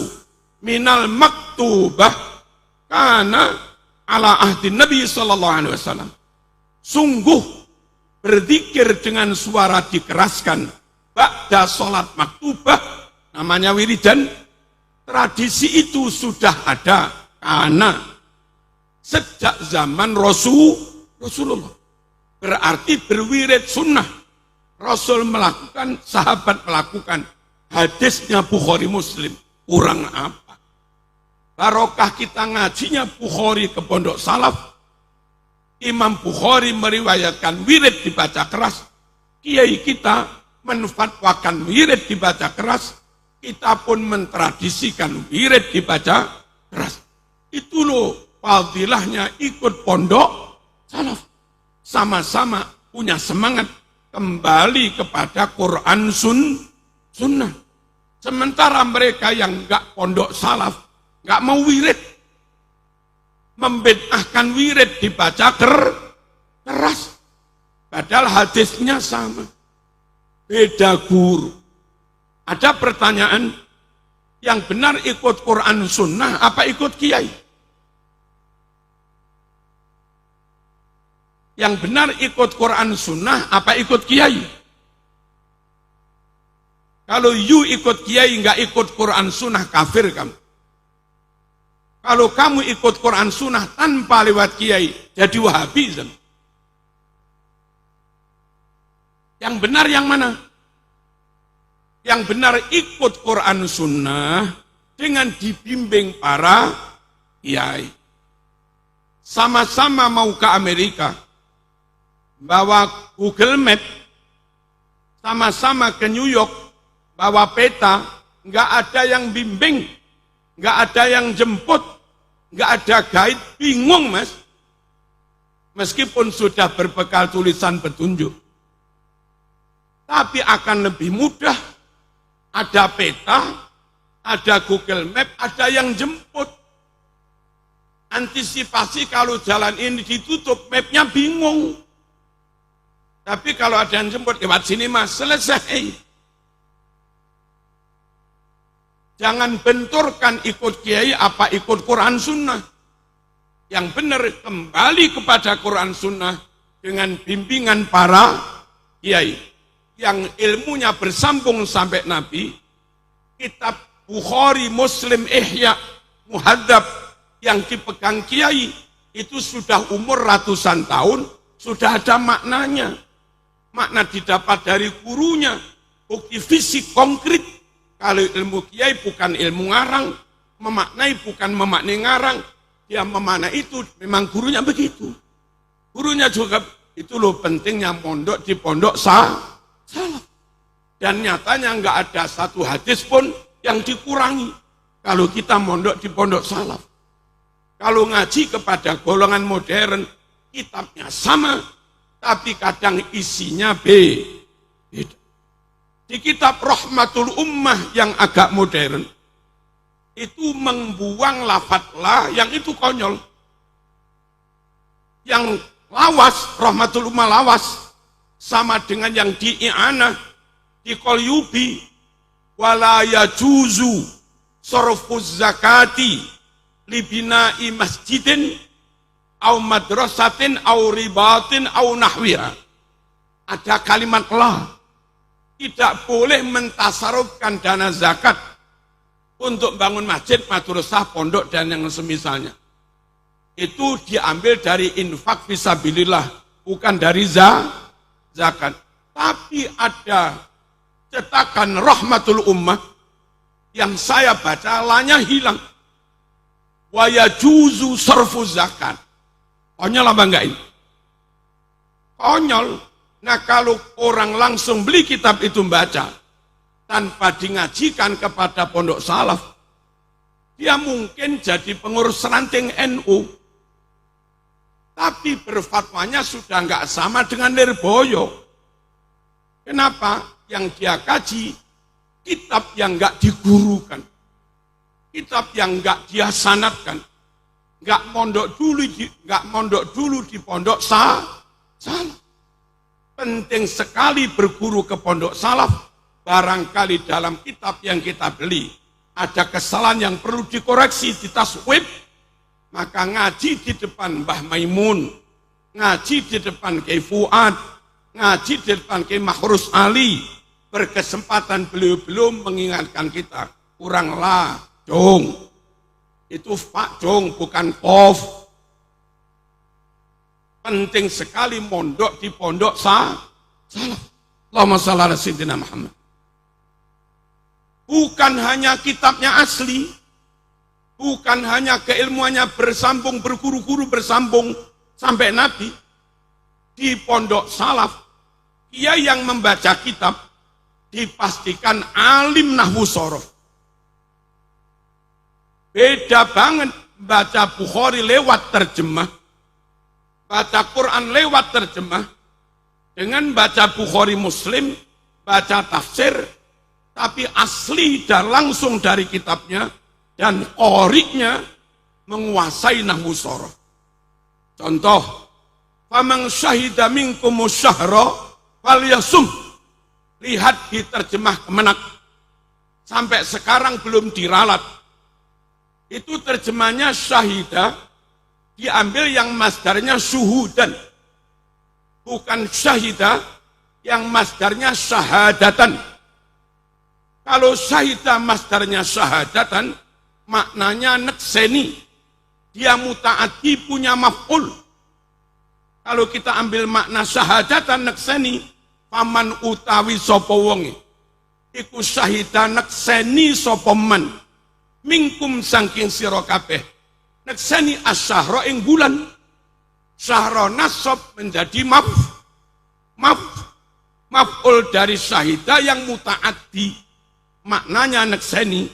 minal maktubah kana ala ahdi Nabi sallallahu alaihi wasallam. Sungguh berzikir dengan suara dikeraskan ba'da salat maktubah, namanya wiridan, tradisi itu sudah ada karena sejak zaman Rasulullah. Berarti berwirid sunnah. Rasul melakukan, sahabat melakukan. Hadisnya Bukhari Muslim. Kurang apa? Barokah kita ngajinya Bukhari ke pondok salaf. Imam Bukhari meriwayatkan wirid dibaca keras. Kiai kita menfatwakan wirid dibaca keras. Kita pun mentradisikan wirid dibaca keras. Itu loh fadilahnya ikut pondok salaf. Sama-sama punya semangat kembali kepada Quran Sunnah. Sementara mereka yang enggak pondok salaf, enggak mau wirid, membid'ahkan wirid dibaca keras. Padahal hadisnya sama. Beda guru. Ada pertanyaan, yang benar ikut Quran Sunnah apa ikut kiai? Yang benar ikut Quran Sunnah apa ikut kiai? Kalau you ikut kiai nggak ikut Quran Sunnah, kafir kamu. Kalau kamu ikut Quran Sunnah tanpa lewat kiai, jadi Wahabi. Yang benar yang mana? Yang benar ikut Quran Sunnah dengan dibimbing para kiai. Sama-sama mau ke Amerika, bawa Google Map, sama-sama ke New York, bawa peta, nggak ada yang bimbing, nggak ada yang jemput, nggak ada guide, bingung mas. Meskipun sudah berbekal tulisan petunjuk, tapi akan lebih mudah, ada peta, ada Google Map, ada yang jemput. Antisipasi kalau jalan ini ditutup, mapnya bingung. Tapi kalau ada yang jemput lewat sini mas, selesai. Jangan benturkan ikut kiai apa ikut Quran Sunnah. Yang benar kembali kepada Quran Sunnah dengan bimbingan para kiai. Yang ilmunya bersambung sampai Nabi. Kitab Bukhari, Muslim, Ihya, Muhadzab yang dipegang kiai itu sudah umur ratusan tahun, sudah ada maknanya. Makna didapat dari gurunya, bukti fisik konkret. Kalau ilmu kiai bukan ilmu ngarang, memaknai bukan memaknai ngarang, dia memaknai itu memang gurunya begitu. Gurunya juga itu loh pentingnya pondok di pondok salaf. Dan nyatanya nggak ada satu hadis pun yang dikurangi kalau kita mondok di pondok salaf. Kalau ngaji kepada golongan modern, kitabnya sama, tapi kadang isinya beda. Di kitab Rahmatul Ummah yang agak modern, itu membuang lafadz la yang itu konyol. Yang lawas, Rahmatul Ummah lawas, sama dengan yang di I'anah, di Qalyubi, wala yajuzu sorfuz zakati libina'i masjidin au madrasatin au ribatin au nahwiha. Ada kalimat la. Tidak boleh mentasarufkan dana zakat untuk bangun masjid, madrasah, pondok, dan yang semisalnya. Itu diambil dari infak fisabilillah, bukan dari zakat. Tapi ada cetakan Rahmatul Ummah yang saya baca lanya hilang. Wa yajuzu sarfu zakat. Konyol apa enggak ini? Konyol. Nah, kalau orang langsung beli kitab itu baca tanpa dingajikan kepada pondok salaf, dia mungkin jadi pengurus ranting NU. Tapi berfatwanya sudah enggak sama dengan Lirboyo. Kenapa? Yang dia kaji kitab yang enggak digurukan, kitab yang enggak dia sanadkan, enggak mondok dulu di pondok salaf. Penting sekali berguru ke pondok salaf. Barangkali dalam kitab yang kita beli ada kesalahan yang perlu dikoreksi, ditaswib, maka ngaji di depan Mbah Maimun, ngaji di depan Kiai Fuad, ngaji di depan Kiai Makhrus Ali. Berkesempatan beliau mengingatkan kita, kurang la, jong. Itu Pak Jong, bukan Kof. Penting sekali mondok di pondok salaf. Allahumma shalli ala sayyidina Muhammad. Bukan hanya kitabnya asli, bukan hanya keilmuannya bersambung, berguru-guru bersambung sampai Nabi. Di pondok salaf, dia yang membaca kitab dipastikan alim nahwu sorof. Beda banget baca Bukhari lewat terjemah, baca Quran lewat terjemah, dengan baca Bukhari Muslim, baca tafsir, tapi asli dan langsung dari kitabnya, dan qori'nya menguasai nahwu sorof. Contoh, faman syahida minkumus syahra falyasum. Lihat di terjemah Kemenak, sampai sekarang belum diralat. Itu terjemahnya syahida, diambil yang masdarnya syuhudan, bukan syahida yang masdarnya syahadatan. Kalau syahida masdarnya syahadatan, maknanya nekseni, dia mutaati punya maf'ul. Kalau kita ambil makna syahadatan nekseni, paman utawi sapa wonge iku syahida nekseni sapa man mingkum saking sira kabeh. Nekseni asyahra ing bulan. Syahra nasab menjadi maf'ul dari syahida yang mutaaddi, maknanya nekseni.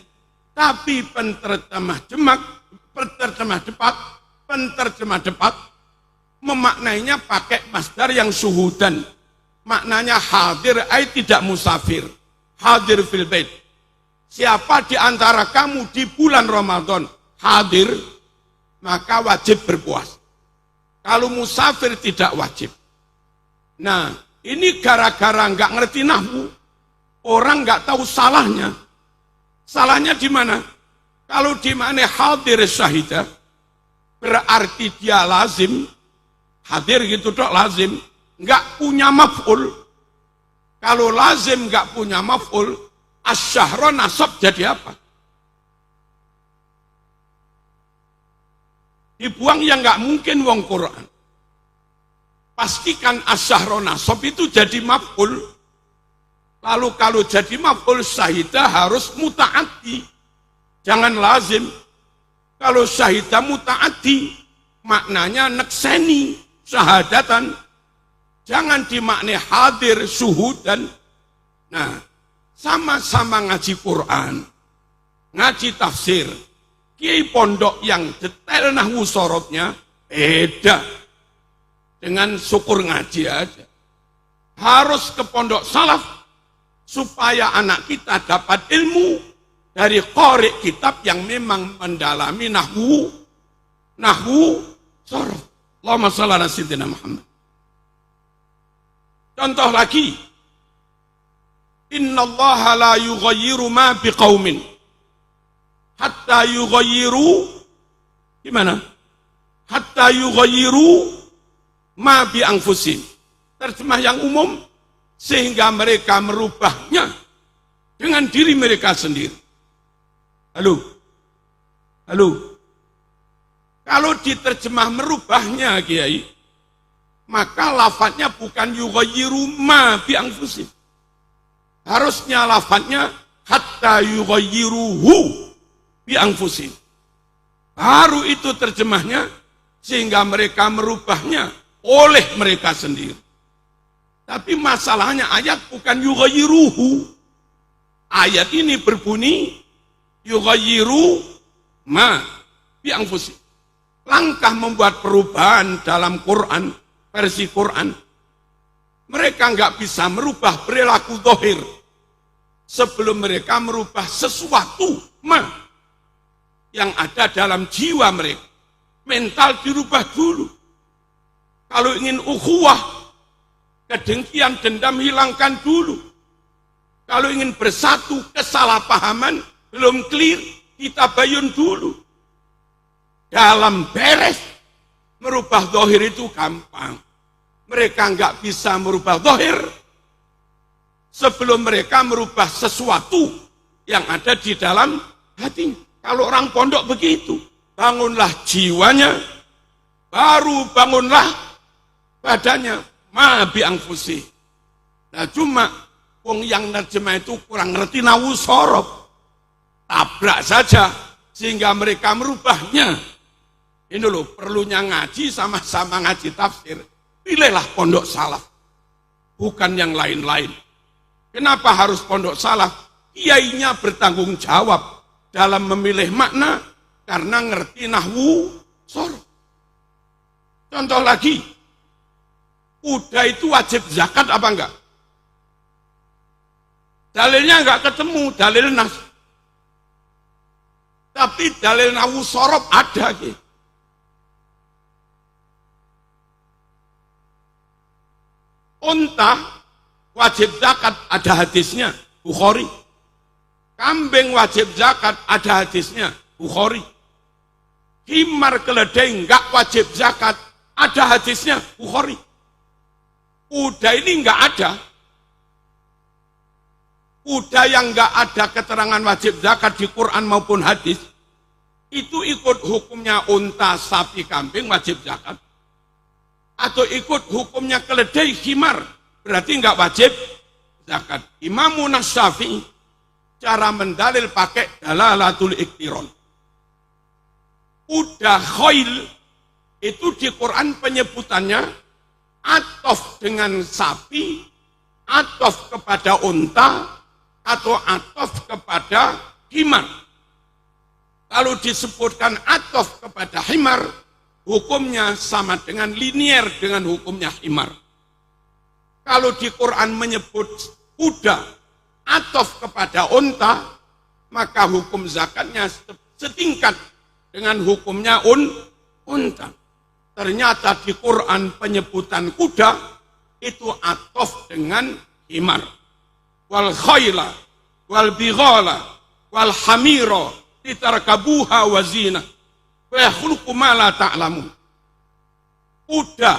Tapi penterjemah depat memaknainya pakai masdar yang syuhudan. Maknanya hadir, tidak musafir. Hadir fil bait. Siapa di antara kamu di bulan Ramadan hadir, maka wajib berpuasa. Kalau musafir tidak wajib. Nah, ini gara-gara nggak ngerti nahwu, orang nggak tahu salahnya. Salahnya di mana? Kalau di mana hadir syahidah, berarti dia lazim. Hadir gitu dok, lazim. Nggak punya maf'ul. Kalau lazim nggak punya maf'ul, asyahra nasab jadi apa? Dibuang yang nggak mungkin wong Quran. Pastikan asyahra nasab itu jadi maf'ul. Lalu kalau jadi maf'ul syahidah harus muta'addi. Jangan lazim. Kalau syahidah muta'addi, maknanya nekseni, syahadatan. Jangan dimaknai hadir, syuhudan. Nah, sama-sama ngaji Quran, ngaji tafsir, kiai pondok yang detail nahwu sorobnya beda dengan syukur ngaji aja. Harus ke pondok salaf supaya anak kita dapat ilmu dari qori kitab yang memang mendalami nahwu sorob. Allahumma shalli ala sayyidina Muhammad. Contoh lagi, innallaha la yughayyiru ma biqaumin hatta yughayyiru gimana? Hatta yughayyiru ma bi anfusihim. Terjemah yang umum, sehingga mereka merubahnya dengan diri mereka sendiri. Halo. Kalau diterjemah merubahnya, Kiai, maka lafadznya bukan yughayyiru ma bi anfusihim. Harusnya lafadznya hatta yughayyiruhu bi anfusihim. Baru itu terjemahnya, sehingga mereka merubahnya oleh mereka sendiri. Tapi masalahnya ayat bukan yughayyiruhu. Ayat ini berbunyi yughayyiru ma bi anfusihim. Langkah membuat perubahan dalam Quran, versi Quran, mereka nggak bisa merubah perilaku zahir sebelum mereka merubah sesuatu yang ada dalam jiwa mereka. Mental dirubah dulu. Kalau ingin ukhuwah, kedengkian, dendam hilangkan dulu. Kalau ingin bersatu, kesalahpahaman belum clear, kita bayun dulu. Dalam beres, merubah zahir itu gampang. Mereka nggak bisa merubah zahir sebelum mereka merubah sesuatu yang ada di dalam hatinya. Kalau orang pondok begitu, bangunlah jiwanya, baru bangunlah badannya. Ma bi anfusih. Nah cuma wong yang nerjemah itu kurang ngerti nahwu sorob. Tabrak saja sehingga mereka merubahnya. Ini loh, perlunya ngaji sama-sama ngaji tafsir. Pilihlah pondok salaf, bukan yang lain-lain. Kenapa harus pondok salaf? Kiainya bertanggung jawab dalam memilih makna karena ngerti nahwu sorob. Contoh lagi, kuda itu wajib zakat apa enggak? Dalilnya enggak ketemu, dalil nas. Tapi dalil nahwu sorob ada. Unta wajib zakat, ada hadisnya, Bukhari. Kambing wajib zakat, ada hadisnya, Bukhari. Himar keledai enggak wajib zakat, ada hadisnya, Bukhari. Kuda ini enggak ada. Kuda yang enggak ada keterangan wajib zakat di Quran maupun hadis, itu ikut hukumnya unta, sapi, kambing wajib zakat. Atau ikut hukumnya keledai, himar, berarti enggak wajib zakat. Imamun Syafi'i cara mendalil pakai dalalatul iktiron. Kuda khail itu di Quran penyebutannya atof dengan sapi, atof kepada unta, atau atof kepada himar. Kalau disebutkan atof kepada himar, hukumnya sama dengan linier dengan hukumnya himar. Kalau di Quran menyebut kuda atof kepada unta, maka hukum zakatnya setingkat dengan hukumnya unta. Ternyata di Quran penyebutan kuda itu atof dengan himar. Wal khayla, wal bighala, wal hamira, litarkabuha wa zina, wa yakhluqu ma la ta'lamun. Kuda,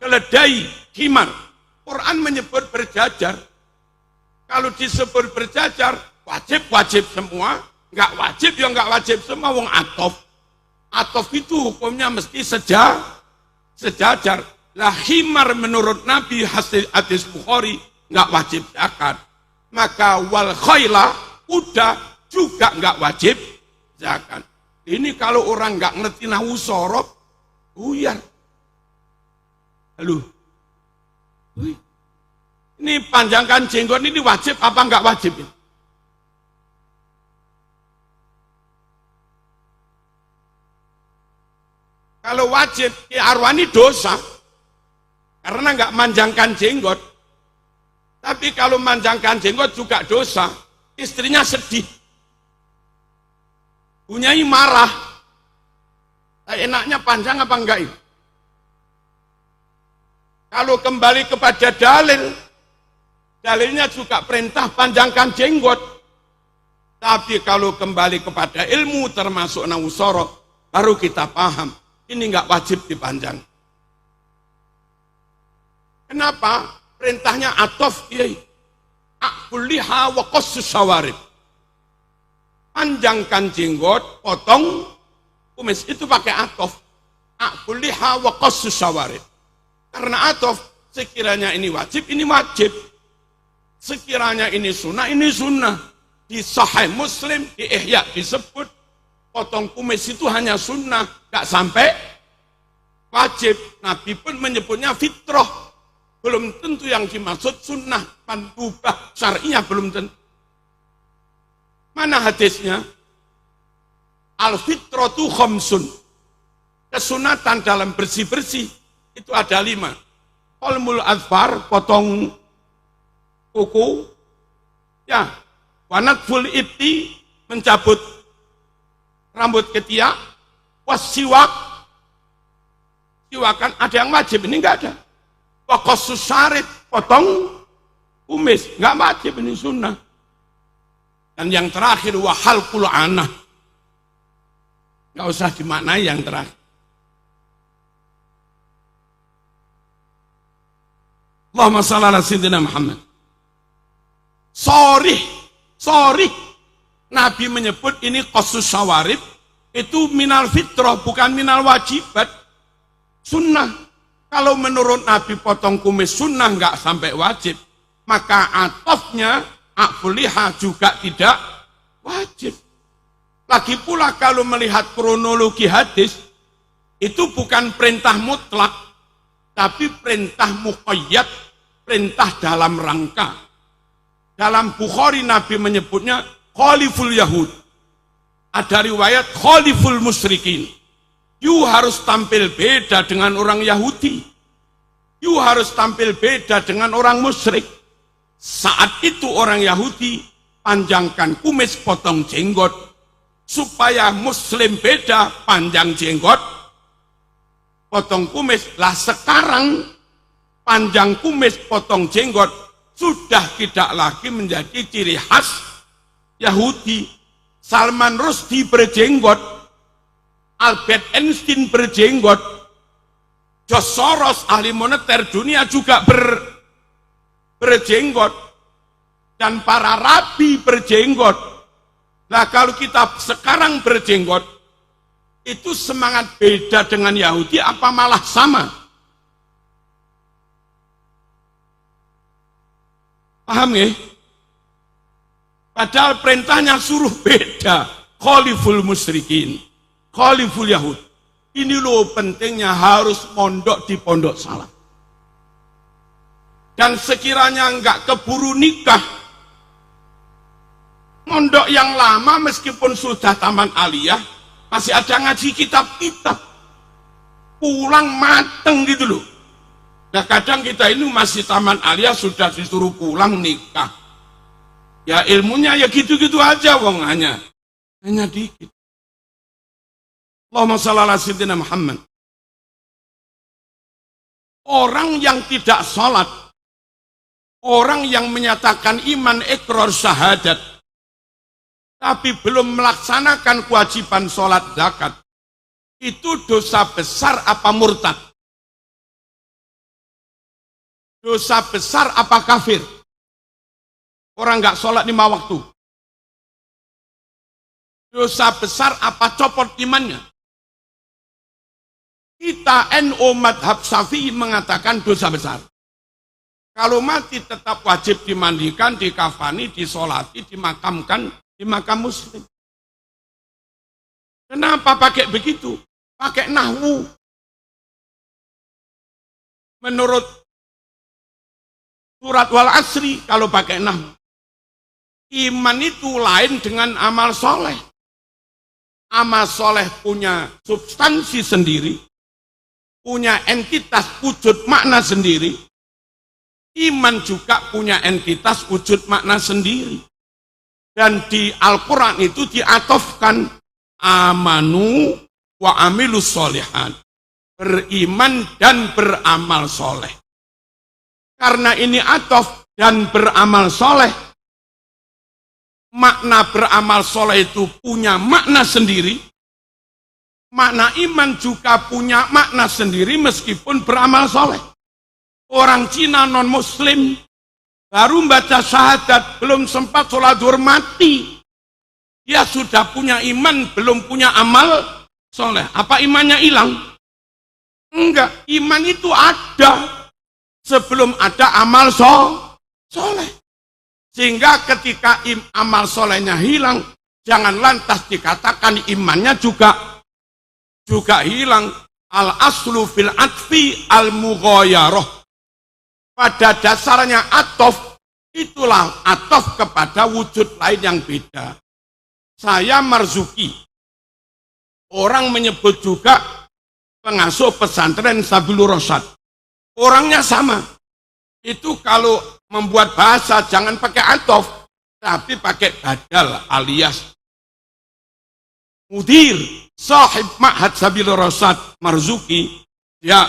keledai, himar. Quran menyebut berjajar. Kalau disebut berjajar, wajib-wajib semua, enggak wajib ya enggak wajib semua, wong atof. Atof itu hukumnya mesti sejajar. Lah himar menurut Nabi hadis Bukhari enggak wajib zakat. Maka wal khayla, kuda juga enggak wajib zakat. Ini kalau orang enggak ngerti nahwu sorob, buyar. Halo. Ini panjangkan jenggot ini wajib apa enggak wajib? Kalau wajib, Ki Arwani dosa. Karena nggak manjangkan jenggot. Tapi kalau manjangkan jenggot juga dosa. Istrinya sedih. Bunyai marah. Enaknya panjang apa enggak ini? Kalau kembali kepada dalil, dalilnya juga perintah panjangkan jenggot. Tapi kalau kembali kepada ilmu termasuk nausoro, baru kita paham, ini enggak wajib dipanjang. Kenapa? Perintahnya atof, akuliha wa qassus syawarib. Panjangkan jenggot, potong kumis, itu pakai atof. Akuliha wa qassus syawarib. Karena atof, sekiranya ini wajib, ini wajib. Sekiranya ini sunnah, ini sunnah. Di Sahih Muslim, di Ihya disebut, potong kumis itu hanya sunnah, gak sampai wajib. Nabi pun menyebutnya fitrah. Belum tentu yang dimaksud sunnah, mandubah, syar'iyah belum tentu. Mana hadisnya? Al-fitratu khamsun. Kesunatan dalam bersih-bersih itu ada 5. Qalmul adfar, potong kuku. Ya, wanatful ibti, mencabut rambut ketiak. Wasiwak, siwakan ada yang wajib, ini enggak ada. Waqassus syarib, potong kumis, enggak wajib, ini sunnah. Dan yang terakhir wahalqul anah. Enggak usah dimaknai yang terakhir. Allahumma shalli ala sayyidina Muhammad. Sorry. Nabi menyebut ini qassus syawarib, itu minal fitrah, bukan minal wajibat. Sunnah. Kalau menurut Nabi potong kumis sunnah enggak sampai wajib, maka atofnya akuliha juga tidak wajib. Lagi pula kalau melihat kronologi hadis, itu bukan perintah mutlak, tapi perintah muqayyad, perintah dalam rangka. Dalam Bukhari Nabi menyebutnya khaliful Yahud. Ada riwayat khaliful musyrikin. You harus tampil beda dengan orang Yahudi. You harus tampil beda dengan orang musyrik. Saat itu orang Yahudi panjangkan kumis, potong jenggot. Supaya Muslim beda, panjang jenggot, potong kumis. Lah sekarang panjang kumis, potong jenggot sudah tidak lagi menjadi ciri khas Yahudi. Salman Rushdie berjenggot, Albert Einstein berjenggot, George Soros ahli moneter dunia juga berjenggot, dan para rabi berjenggot. Nah kalau kita sekarang berjenggot, itu semangat beda dengan Yahudi apa malah sama? Paham ya? Padahal perintahnya suruh beda. Khaliful musyrikin, khaliful Yahud. Ini loh pentingnya harus mondok di pondok salaf. Dan sekiranya enggak keburu nikah, mondok yang lama meskipun sudah taman aliyah, masih ada ngaji kitab-kitab. Pulang mateng gitu loh. Nah kadang kita ini masih taman aliyah sudah disuruh pulang nikah. Ya ilmunya ya gitu-gitu aja wong hanya dikit. Allahumma shalli ala sayyidina Muhammad. Orang yang tidak sholat, orang yang menyatakan iman ikrar syahadat, tapi belum melaksanakan kewajiban sholat zakat, itu dosa besar apa murtad? Dosa besar apa kafir? Orang nggak sholat 5 waktu. Dosa besar apa copot imannya? Kita NU madhab Syafi'i mengatakan dosa besar. Kalau mati tetap wajib dimandikan, dikafani, disolati, dimakamkan di makam muslim. Kenapa pakai begitu? Pakai nahwu. Menurut surat wal asri, kalau pakai nahwu, iman itu lain dengan amal soleh. Amal soleh punya substansi sendiri, punya entitas wujud makna sendiri, iman juga punya entitas wujud makna sendiri. Dan di Al-Quran itu diatofkan amanu wa amilus sholihat, beriman dan beramal soleh. Karena ini atof dan beramal soleh, makna beramal soleh itu punya makna sendiri, makna iman juga punya makna sendiri meskipun beramal soleh. Orang Cina non-muslim baru baca syahadat, belum sempat sholat zuhur mati, dia sudah punya iman, belum punya amal soleh. Apa imannya hilang? Enggak, iman itu ada sebelum ada amal soleh. Sehingga ketika amal solehnya hilang, jangan lantas dikatakan imannya juga hilang. Al-aslu fil atfi al-mughayarah. Pada dasarnya atof, itulah atof kepada wujud lain yang beda. Saya Marzuki. Orang menyebut juga pengasuh pesantren Sabilur Rasyad. Orangnya sama. Itu kalau membuat bahasa jangan pakai atof, tapi pakai badal alias mudir, sahib ma'had Sabilur Rasyad Marzuki, ya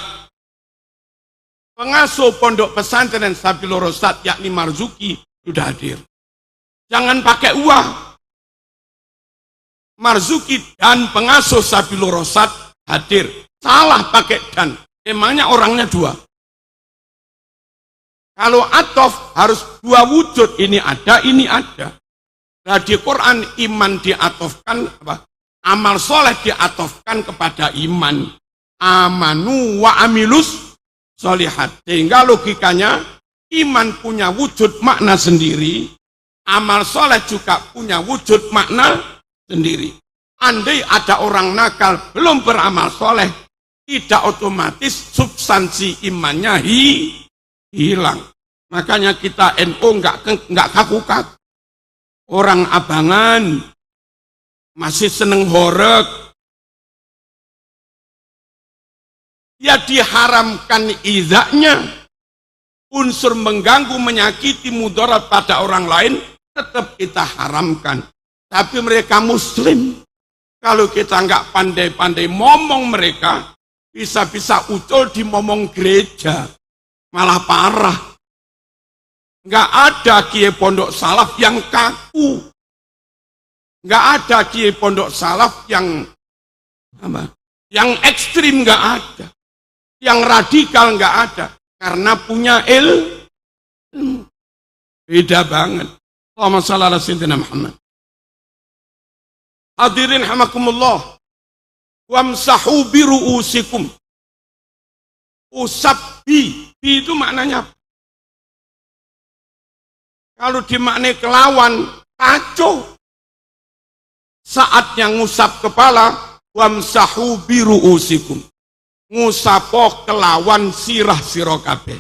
pengasuh pondok pesantren Sabilur Rasyad yakni Marzuki sudah hadir. Jangan pakai uang. Marzuki dan pengasuh Sabilur Rasyad hadir. Salah pakai dan. Emangnya orangnya dua. Kalau atof harus dua wujud, ini ada, ini ada. Nah di Quran iman diatofkan, amal soleh diatofkan kepada iman. Amanu wa amilus sholihat. Sehingga logikanya iman punya wujud makna sendiri, amal soleh juga punya wujud makna sendiri. Andai ada orang nakal belum beramal soleh, tidak otomatis substansi imannya hilang. Makanya kita NU enggak kaku-kaku. Orang abangan masih seneng horeg. Ya diharamkan izaknya. Unsur mengganggu, menyakiti, mudarat pada orang lain tetap kita haramkan. Tapi mereka muslim. Kalau kita enggak pandai-pandai momong mereka, bisa-bisa ucul di momong gereja. Malah parah. Enggak ada kiai pondok salaf yang kaku. Enggak ada kiai pondok salaf yang ekstrim, enggak ada. Yang radikal enggak ada. Karena punya beda banget. Allahumma shalli ala sayyidina Muhammad. Hadirin hamakumullah. Wamsahu bi ru'usikum. Usap bi itu maknanya apa? Kalau dimaknai kelawan, kacau. Saat yang ngusap kepala, wamsahu bi ru'usikum. Ngusapo kelawan sirah sira kabeh.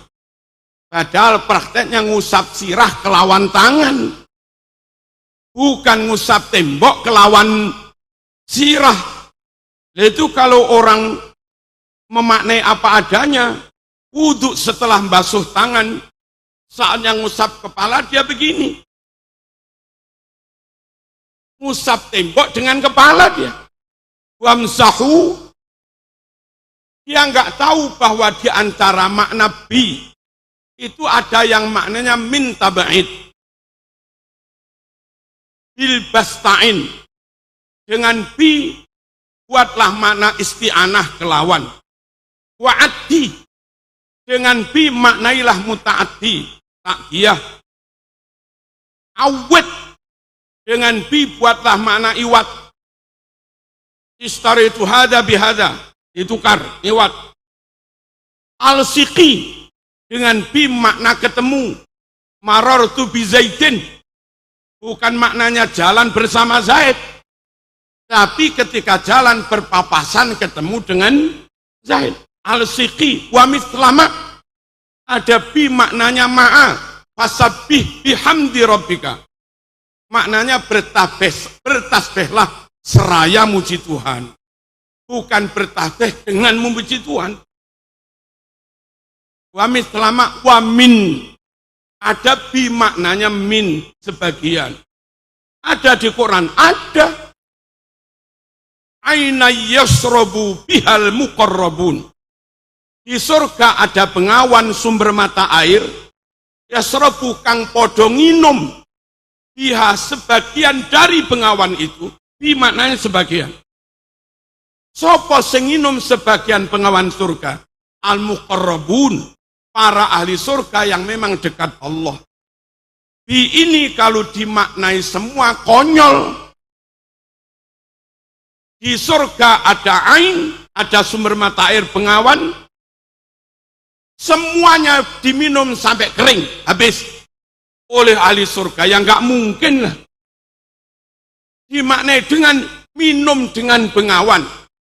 Padahal prakteknya ngusap sirah kelawan tangan. Bukan ngusap tembok kelawan sirah. Itu kalau orang memaknai apa adanya, wudhu setelah basuh tangan, saatnya ngusap kepala dia begini. Ngusap tembok dengan kepala dia. Wamsahu, dia nggak tahu bahwa di antara makna bi itu ada yang maknanya min taba'id. Bil basta'in. Dengan bi buatlah makna isti'anah kelawan. Wa'addi. Dengan bi maknailah muta'addi. Takdiyah. Awet. Dengan bi buatlah makna iwat. Istaritu hada bihada. Ditukar, iwat. Al-siqi. Dengan bi makna ketemu. Marartu bi Zaidin. Bukan maknanya jalan bersama Zaid. Tapi ketika jalan berpapasan ketemu dengan Zaid. Al-siqi wa mithlama. Ada bi maknanya ma'a. Fasabbih bihamdi rabbika. Maknanya bertasbihlah seraya muji Tuhan. Bukan bertasbih dengan memuji Tuhan. Wa mislama wa min. Ada bi maknanya min sebagian. Ada di Quran, ada. Aina yasrobu bihal muqarrabun. Di surga ada bengawan sumber mata air. Yasrobu kang podo nginum. Biha sebagian dari bengawan itu. Bi maknanya sebagian. Sopo sing nginum sebagian bengawan surga. Al-muqarrabun. Para ahli surga yang memang dekat Allah. Bi ini kalau dimaknai semua konyol. Di surga ada ain, ada sumber mata air bengawan. Semuanya diminum sampai kering, habis. Oleh ahli surga yang gak mungkin lah. Dimaknai dengan minum dengan bengawan.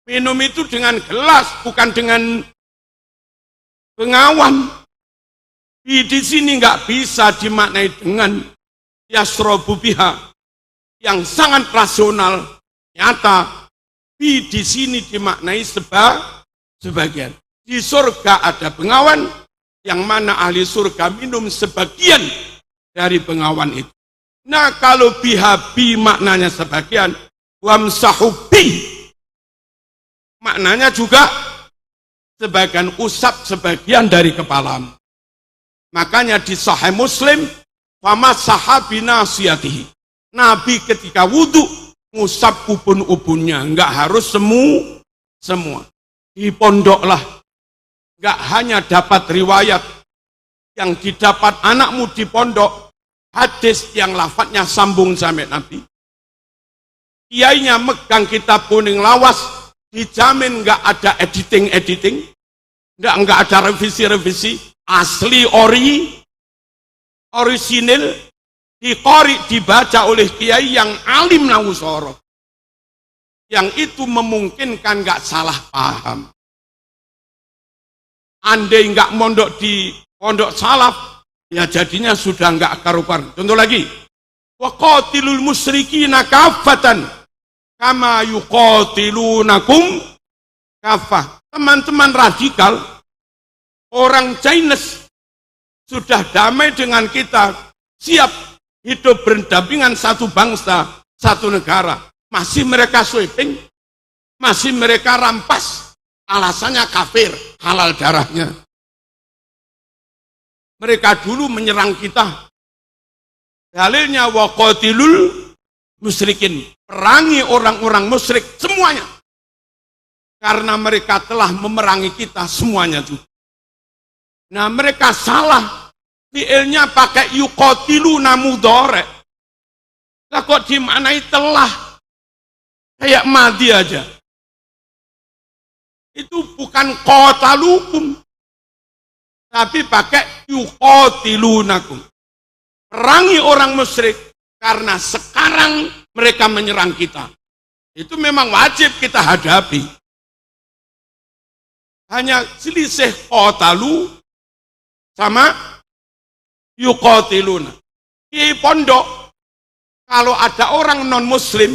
Minum itu dengan gelas, bukan dengan bengawan. Di sini nggak bisa dimaknai dengan yasrobu biha yang sangat rasional, nyata. Di sini dimaknai sebagian. Di surga ada bengawan, yang mana ahli surga minum sebagian dari bengawan itu. Nah kalau biha bi maknanya sebagian, wamsahubi maknanya juga sebagian, usap sebagian dari kepalamu. Makanya di Sahih Muslim, famasaha binasiyatihi. Nabi ketika wudhu, ngusap ubun-ubunnya. Enggak harus semua. Di pondoklah. Enggak hanya dapat riwayat yang didapat anakmu di pondok, hadis yang lafadznya sambung sampai Nabi. Kiainya megang kitab kuning lawas, dijamin enggak ada editing. Enggak ada revisi. Asli orisinil, dibaca oleh kiai yang alim nawusoro. Yang itu memungkinkan enggak salah paham. Andai enggak mondok di pondok salaf, ya jadinya sudah enggak karu-karu. Contoh lagi, wa qatilul musyrikina kaffatan kama yuqatilunakum kaffah. Teman-teman radikal, orang Chinese sudah damai dengan kita, siap hidup berdampingan satu bangsa, satu negara. Masih mereka sweeping, masih mereka rampas, alasannya kafir, halal darahnya. Mereka dulu menyerang kita. Dalilnya waqatilul musyrikin, perangi orang-orang musyrik semuanya. Karena mereka telah memerangi kita semuanya juga. Nah mereka salah, fi'ilnya pakai yuqatiluna mudhari'. Lah kok dimaknai telah, kayak madi aja. Itu bukan qatalukum, tapi pakai yuqatilunakum. Perangi orang musyrik, karena sekarang mereka menyerang kita. Itu memang wajib kita hadapi. Hanya selisih qatalu sama yuqatiluna. Di pondok, kalau ada orang non-muslim,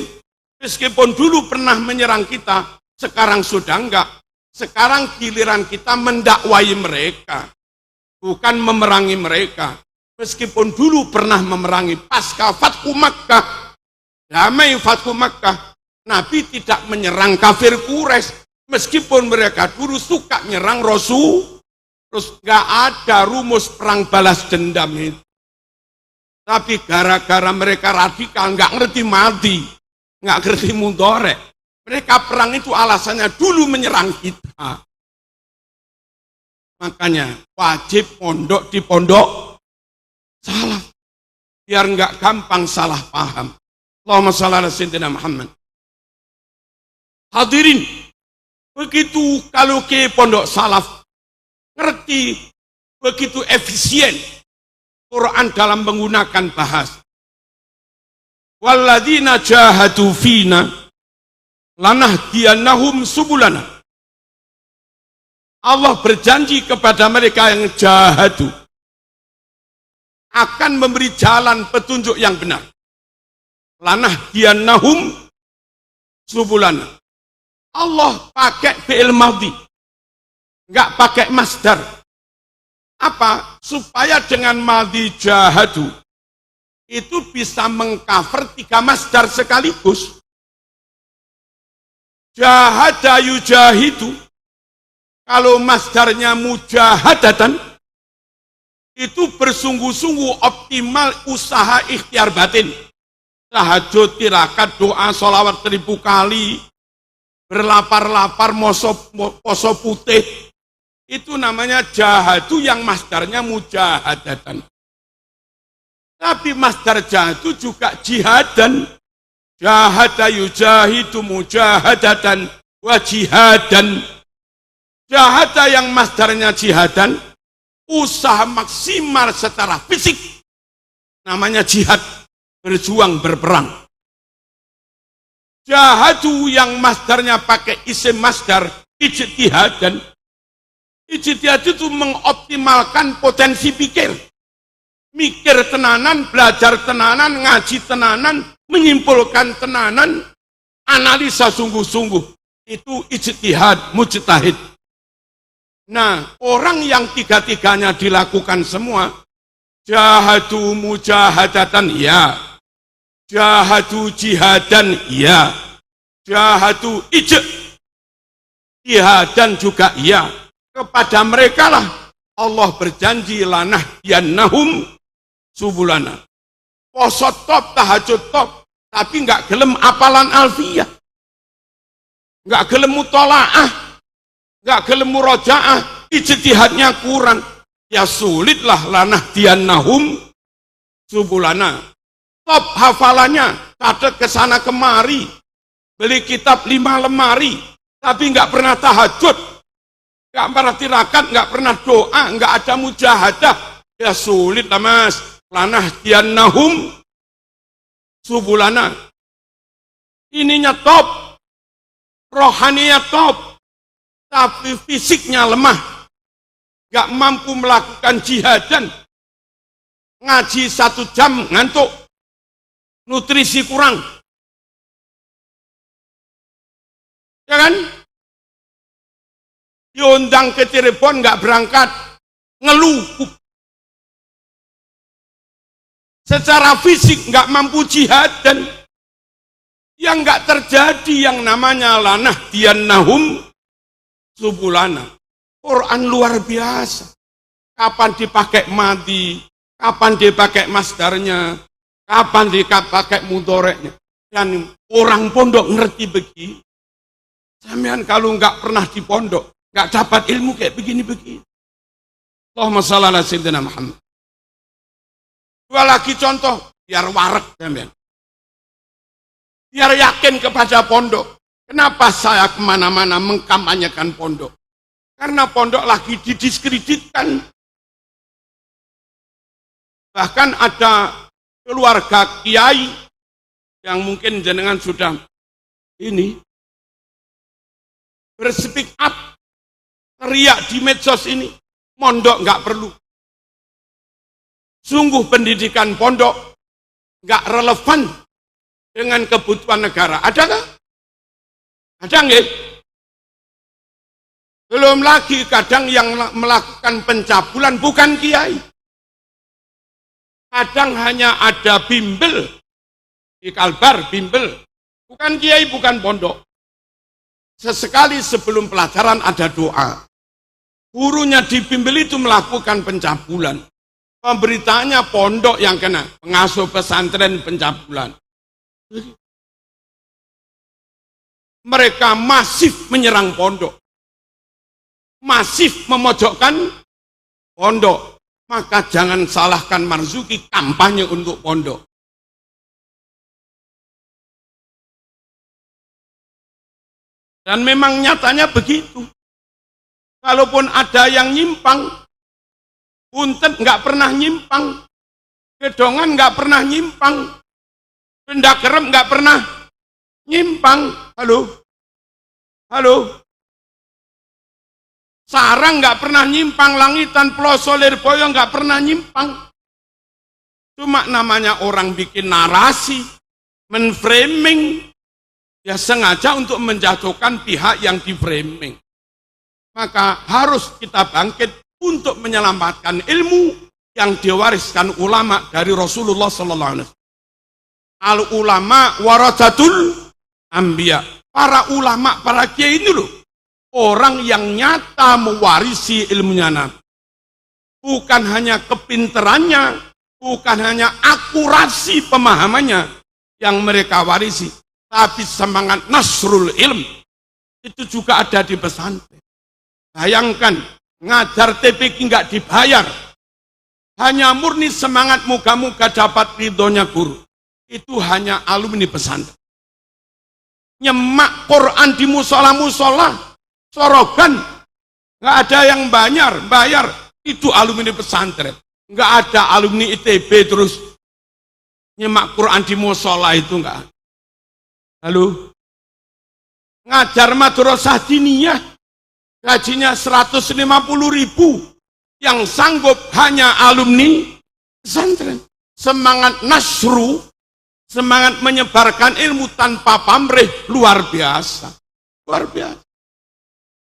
meskipun dulu pernah menyerang kita, sekarang sudah enggak. Sekarang giliran kita mendakwai mereka, bukan memerangi mereka. Meskipun dulu pernah memerangi pasca Fathu Makkah, damai Fathu Makkah, Nabi tidak menyerang kafir Quraisy, meskipun mereka dulu suka menyerang Rasul. Terus gak ada rumus perang balas dendam itu. Tapi gara-gara mereka radikal, gak ngerti mati, gak ngerti mudhari'. Mereka perang itu alasannya dulu menyerang kita. Makanya wajib pondok di pondok salaf. Biar gak gampang salah paham. Allahumma shalli ala sayyidina Muhammad. Hadirin, begitu kalau ke pondok salaf, ngerti begitu efisien Quran dalam menggunakan bahasa. Walladzina jahadu fina lanahdiyannahum subulana. Allah berjanji kepada mereka yang jahadu akan memberi jalan petunjuk yang benar. Lanahdiyannahum subulana. Allah pakai fi'il madhi, enggak pakai masdar. Apa? Supaya dengan madhi jahadu itu bisa mengcover 3 masdar sekaligus. Jahada yujahidu, kalau masdarnya mujahadatan, itu bersungguh-sungguh optimal usaha ikhtiar batin. Tahajud, tirakat, doa, sholawat 1000 kali, berlapar-lapar, poso putih, itu namanya jahadu yang masdarnya mujahadatan. Tapi masdar jahadu juga jihadan. Jahada yujahidu mujahadatan wa jihadan. Jahada yang masdarnya jihadan, usaha maksimal secara fisik, namanya jihad, berjuang, berperang. Jahadu yang masdarnya pakai isim masdar, ijtihadan. Ijtihad itu mengoptimalkan potensi pikir. Mikir tenanan, belajar tenanan, ngaji tenanan, menyimpulkan tenanan, analisa sungguh-sungguh. Itu ijtihad, mujtahid. Nah, orang yang 3-3-nya dilakukan semua, jahadu mujahadatan, ya. Jahadu jihadan, ya. Jahadu jihadan juga, ya. Kepada mereka lah Allah berjanji lanah yannahum subulana. Poso top, tahajud top, tapi nggak gelem apalan alfiyah, nggak gelem mutolaah, nggak gelem murojaah, ijtihadnya kurang. Ya sulitlah lanah yannahum subulana. Top hafalannya, catat kesana kemari, beli kitab 5 lemari, tapi nggak pernah tahajud. Nggak pernah tirakat, nggak pernah doa, nggak ada mujahadah. Ya sulit lah mas. Lanah diannahum subulana. Ininya top, rohaninya top, tapi fisiknya lemah. Nggak mampu melakukan jihadan. Ngaji 1 jam ngantuk, nutrisi kurang. Ya kan? Diundang ke Cirebon nggak berangkat, ngeluh. Secara fisik nggak mampu jihad, dan yang nggak terjadi yang namanya lanah diannahum subulana. Quran luar biasa. Kapan dipakai madhi, kapan dipakai masdarnya, kapan dipakai mudoreknya. Dan orang pondok ngerti begini. Sampean kalau nggak pernah di pondok, nggak dapat ilmu kayak begini-begini. Allahumma shalli ala sayyidina Muhammad. Dua lagi contoh, biar warak sampean. Biar yakin kepada pondok. Kenapa saya kemana-mana mengkampanyekan pondok? Karena pondok lagi didiskreditkan. Bahkan ada keluarga kiai yang mungkin jenengan sudah ini berspeak up, teriak di medsos ini, pondok nggak perlu. Sungguh pendidikan pondok nggak relevan dengan kebutuhan negara. Ada nggak? Ada nggak? Belum lagi kadang yang melakukan pencabulan bukan kiai. Kadang hanya ada bimbel di Kalbar, bimbel. Bukan kiai, bukan pondok. Sesekali sebelum pelajaran ada doa. Gurunya di bimbel itu melakukan pencabulan. Pemberitaannya pondok yang kena, pengasuh pesantren pencabulan. Mereka masif menyerang pondok. Masif memojokkan pondok. Maka jangan salahkan Marzuki kampanye untuk pondok. Dan memang nyatanya begitu. Kalaupun ada yang nyimpang, Punten nggak pernah nyimpang, Gedongan nggak pernah nyimpang, Pendakerem nggak pernah nyimpang. Halo, halo. Sarang nggak pernah nyimpang, Langitan, Ploso, Lirboyo nggak pernah nyimpang. Cuma namanya orang bikin narasi, menframing, ya sengaja untuk menjatuhkan pihak yang di framing. Maka harus kita bangkit untuk menyelamatkan ilmu yang diwariskan ulama dari Rasulullah sallallahu alaihi wasallam. Al ulama warathatul anbiya. Para ulama, para kiai ini loh, orang yang nyata mewarisi ilmunya Nabi. Bukan hanya kepinterannya, bukan hanya akurasi pemahamannya yang mereka warisi, tapi semangat nasrul ilm itu juga ada di pesantren. Bayangkan, ngajar TPQ nggak dibayar, hanya murni semangat moga-moga dapat ridhonya guru. Itu hanya alumni pesantren. Nyemak Quran di musola-musola, sorogan, nggak ada yang bayar, itu alumni pesantren. Nggak ada alumni ITB terus nyemak Quran di musola, itu nggak. Lalu ngajar madrasah diniyah, gajinya 150.000, yang sanggup hanya alumni pesantren. Semangat nasru, semangat menyebarkan ilmu tanpa pamrih, luar biasa. Luar biasa.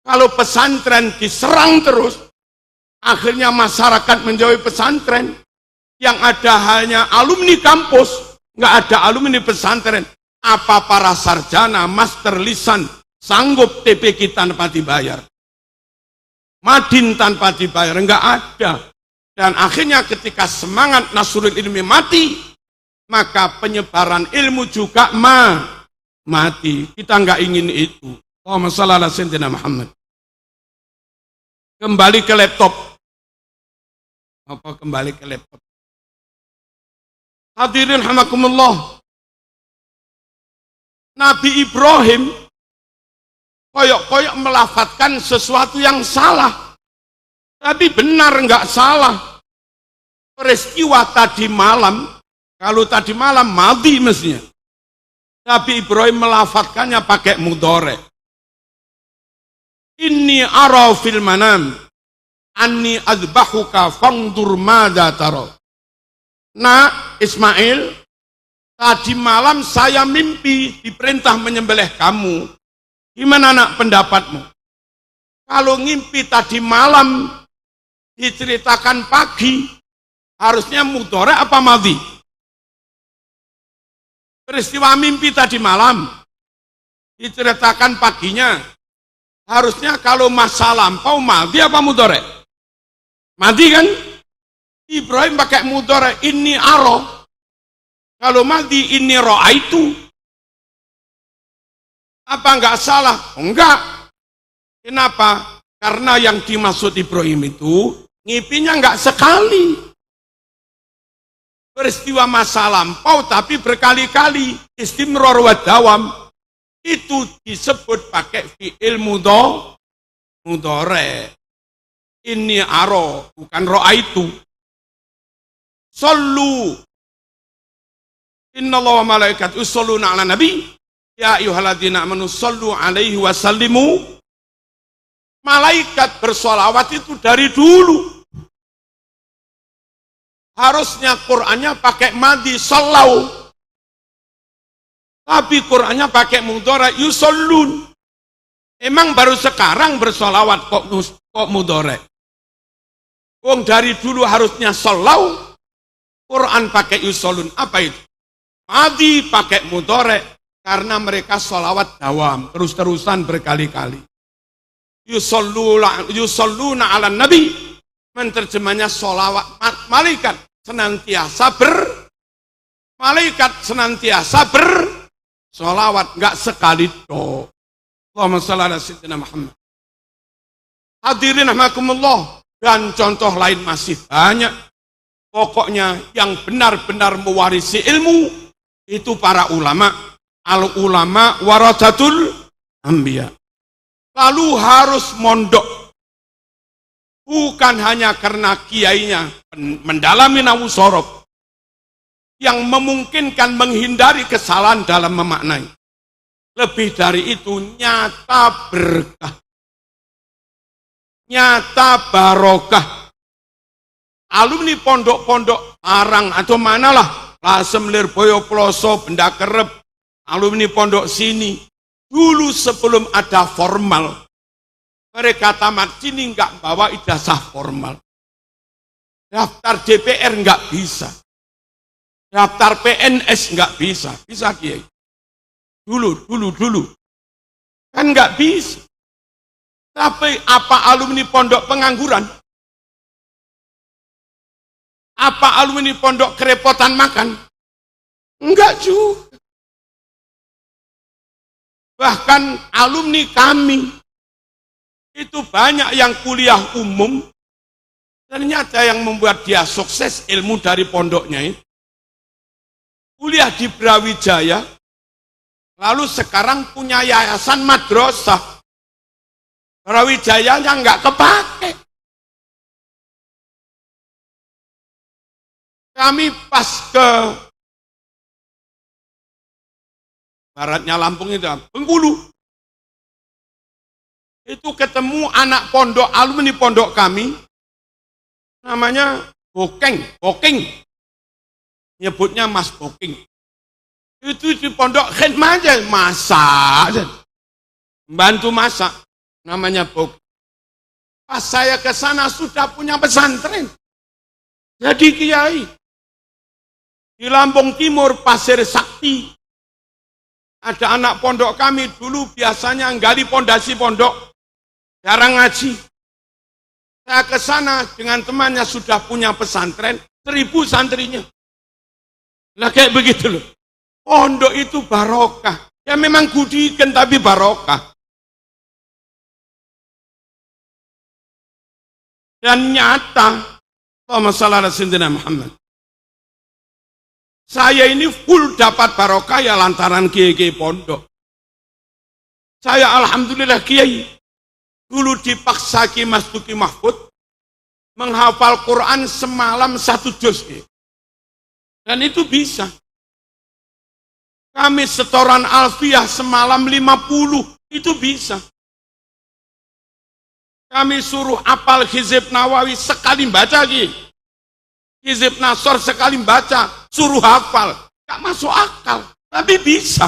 Kalau pesantren diserang terus, akhirnya masyarakat menjauhi pesantren. Yang ada hanya alumni kampus, nggak ada alumni pesantren. Apa para sarjana, master lisan, sanggup TPQ tanpa dibayar? Madin tanpa dibayar, nggak ada. Dan akhirnya ketika semangat nasrul ilmi mati, maka penyebaran ilmu juga mati. Kita nggak ingin itu. Allahumma shalli ala sayyidina Muhammad. Kembali ke laptop. Apa kembali ke laptop? Hadirin hamakumullah. Nabi Ibrahim koyok-koyok melafatkan sesuatu yang salah. Tapi benar nggak salah. Peristiwa tadi malam, kalau tadi malam madhi mestinya. Nabi Ibrahim melafatkannya pakai mudhari. Inni ara fil manam anni adbahuka fangdur madza tara. Nah, Ismail, tadi malam saya mimpi diperintah menyembelih kamu. Gimana nak pendapatmu? Kalau ngimpi tadi malam diceritakan pagi, harusnya mudhari apa madhi? Peristiwa mimpi tadi malam diceritakan paginya, harusnya kalau masa lampau madhi apa mudhari? Madhi kan? Ibrahim pakai mudhari, inni aro. Kalau madhi, inni ra'aitu. Apa enggak salah? Enggak. Kenapa? Karena yang dimaksud Ibrahim itu ngipinya enggak sekali. Peristiwa masa lampau tapi berkali-kali. Istimrar wa dawam. Itu disebut pakai fi'il mudhari. Inni aro, bukan ra'aitu. Sallu. Innallaha wa malaikatahu yusholluna 'alan nabi. Ya ayyuhalladzina amanu shollu 'alaihi wa sallimu. Malaikat bersolawat itu dari dulu. Harusnya Qur'annya pakai madhi, sallau. Tapi Qur'annya pakai mudhari, yusollun. Emang baru sekarang bersolawat kok mudhari? Wong dari dulu harusnya sallau. Quran pakai yusollun. Apa itu? Madhi pakai mudhari. Karena mereka sholawat dawam, terus-terusan berkali-kali. Yusholluna ala nabi, menerjemahnya sholawat. Malaikat senantiasa sholawat, nggak sekali toh. Allahumma shalli ala sayyidina Muhammad. Hadirin rahimakumullah, dan contoh lain masih banyak. Pokoknya yang benar-benar mewarisi ilmu itu para ulama. Al-ulama warathatul anbiya. Lalu harus mondok. Bukan hanya karena kiainya mendalami nahwu shorof yang memungkinkan menghindari kesalahan dalam memaknai. Lebih dari itu, nyata berkah. Nyata barokah. Alumni pondok-pondok Parang atau manalah, Lasem, Lirboyo, Ploso, Benda Kerep, alumni pondok sini, dulu sebelum ada formal, Mereka tamat sini nggak bawa ijazah formal. Daftar DPR nggak bisa. Daftar PNS nggak bisa. Bisa Kiai. Dulu. Kan nggak bisa. Tapi apa alumni pondok pengangguran? Apa alumni pondok kerepotan makan? Enggak juga. Bahkan alumni kami itu banyak yang kuliah umum, ternyata yang membuat dia sukses ilmu dari pondoknya itu. Kuliah di Brawijaya, lalu sekarang punya yayasan madrasah. Brawijayanya nggak kepake. Kami pas ke baratnya Lampung itu, Bengkulu. Itu ketemu anak pondok, alumni pondok kami, namanya Bokeng. Nyebutnya Mas Bokeng. Itu di pondok khidmah aja, masak. Bantu masak, namanya Bokeng. Pas saya ke sana sudah punya pesantren. Jadi kiai. Di Lampung Timur, Pasir Sakti. Ada anak pondok kami dulu biasanya gali pondasi pondok. Jarang ngaji. Saya ke sana dengan temannya sudah punya pesantren, 1000 santrinya. Lah kayak begitu loh. Pondok itu barokah. Ya memang gudikan tapi barokah. Dan nyata, Allahumma shalli ala sayyidina Muhammad. Saya ini full dapat barokah ya lantaran kiai-kiai pondok. Saya alhamdulillah kiai. Dulu dipaksa Ki Mas Duki Mahfud menghafal Quran semalam 1 juz. Dan itu bisa. Kami setoran alfiyah semalam 50, itu bisa. Kami suruh apal Hizib Nawawi sekali baca Ki. Hizib Nasor sekali baca, suruh hafal. Gak masuk akal, tapi bisa.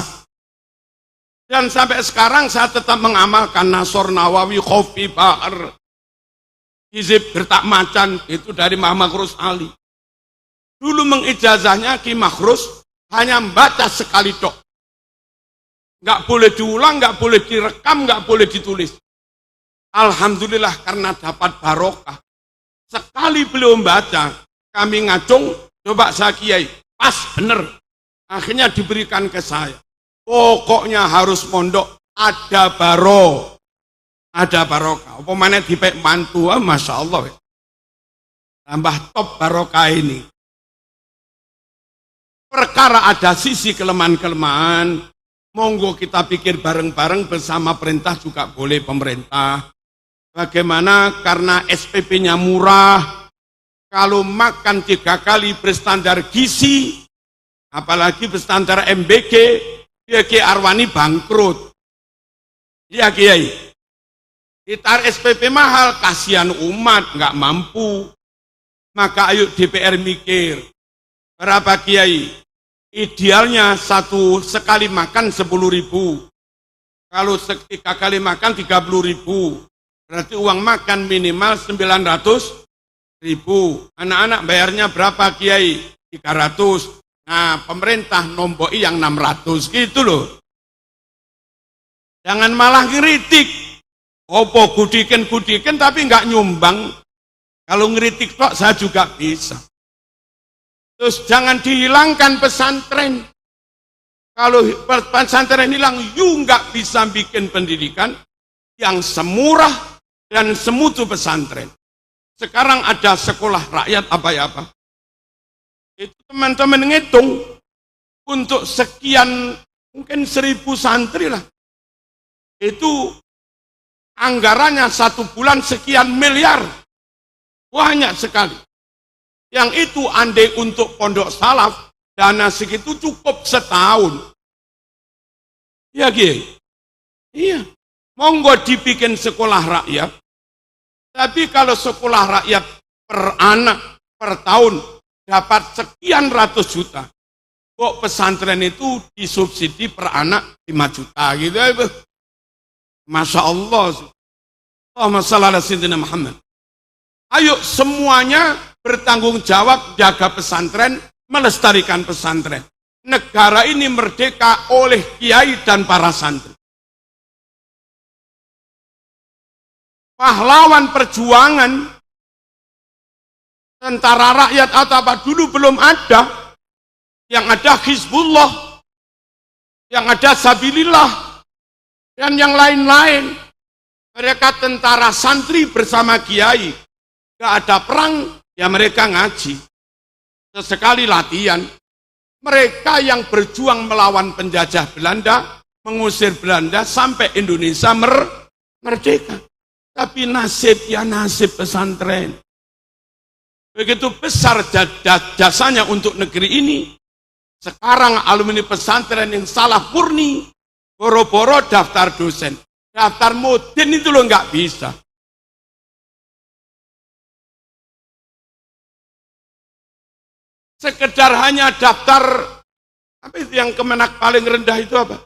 Dan sampai sekarang saya tetap mengamalkan Nasor Nawawi Khofi Bahar. Hizib Gertak Macan, itu dari Makrus Ali. Dulu mengijazahnya Ki Makrus hanya membaca sekali tok. Gak boleh diulang, gak boleh direkam, gak boleh ditulis. Alhamdulillah karena dapat barokah. Sekali beliau membaca, kami ngacung, coba saya kiai, pas bener. Akhirnya diberikan ke saya. Pokoknya harus mondok, ada barokah. Apa mana dipek mantu, Masya Allah. Tambah top barokah ini. Perkara ada sisi kelemahan-kelemahan, monggo kita pikir bareng-bareng bersama perintah juga boleh pemerintah. Bagaimana karena SPP-nya murah, kalau makan 3 kali berstandar gizi, apalagi berstandar MBG, Kiai Arwani bangkrut. Ya Kiai, ditarik SPP mahal, kasihan umat, nggak mampu. Maka ayo DPR mikir, berapa Kiai? Idealnya sekali makan 10.000. Kalau 3 kali makan 30.000. Berarti uang makan minimal 900.000. Anak-anak bayarnya berapa Kiai? 300. Nah, pemerintah nomboi yang 600 gitu loh. Jangan malah ngeritik. Opo gudikan tapi nggak nyumbang. Kalau ngeritik kok saya juga bisa. Terus jangan dihilangkan pesantren. Kalau pesantren hilang, you nggak bisa bikin pendidikan yang semurah dan semutu pesantren. Sekarang ada sekolah rakyat apa. Itu teman-teman ngitung untuk sekian mungkin 1000 santri lah. Itu anggarannya 1 bulan sekian miliar. Banyak sekali. Yang itu andai untuk pondok salaf, dana segitu cukup setahun. Ya Kiai? Iya. Monggo dibikin sekolah rakyat. Tapi kalau sekolah rakyat per anak, per tahun, dapat sekian ratus juta. Kok pesantren itu disubsidi per anak 5 juta gitu ya. Masya Allah. Allahumma shalli ala sayyidina Muhammad. Ayo semuanya bertanggung jawab jaga pesantren, melestarikan pesantren. Negara ini merdeka oleh kiai dan para santri. Pahlawan perjuangan tentara rakyat atau apa dulu belum ada. Yang ada Hizbullah, yang ada Sabilillah, dan yang lain-lain. Mereka tentara santri bersama kiai. Gak ada perang, ya mereka ngaji. Sesekali latihan. Mereka yang berjuang melawan penjajah Belanda, mengusir Belanda sampai Indonesia merdeka. Tapi nasib ya nasib pesantren. Begitu besar jasanya untuk negeri ini. Sekarang alumni pesantren yang salah murni, boro-boro daftar dosen. Daftar mudin itu loh nggak bisa. Sekedar hanya daftar, apa itu yang Kemenak paling rendah itu apa?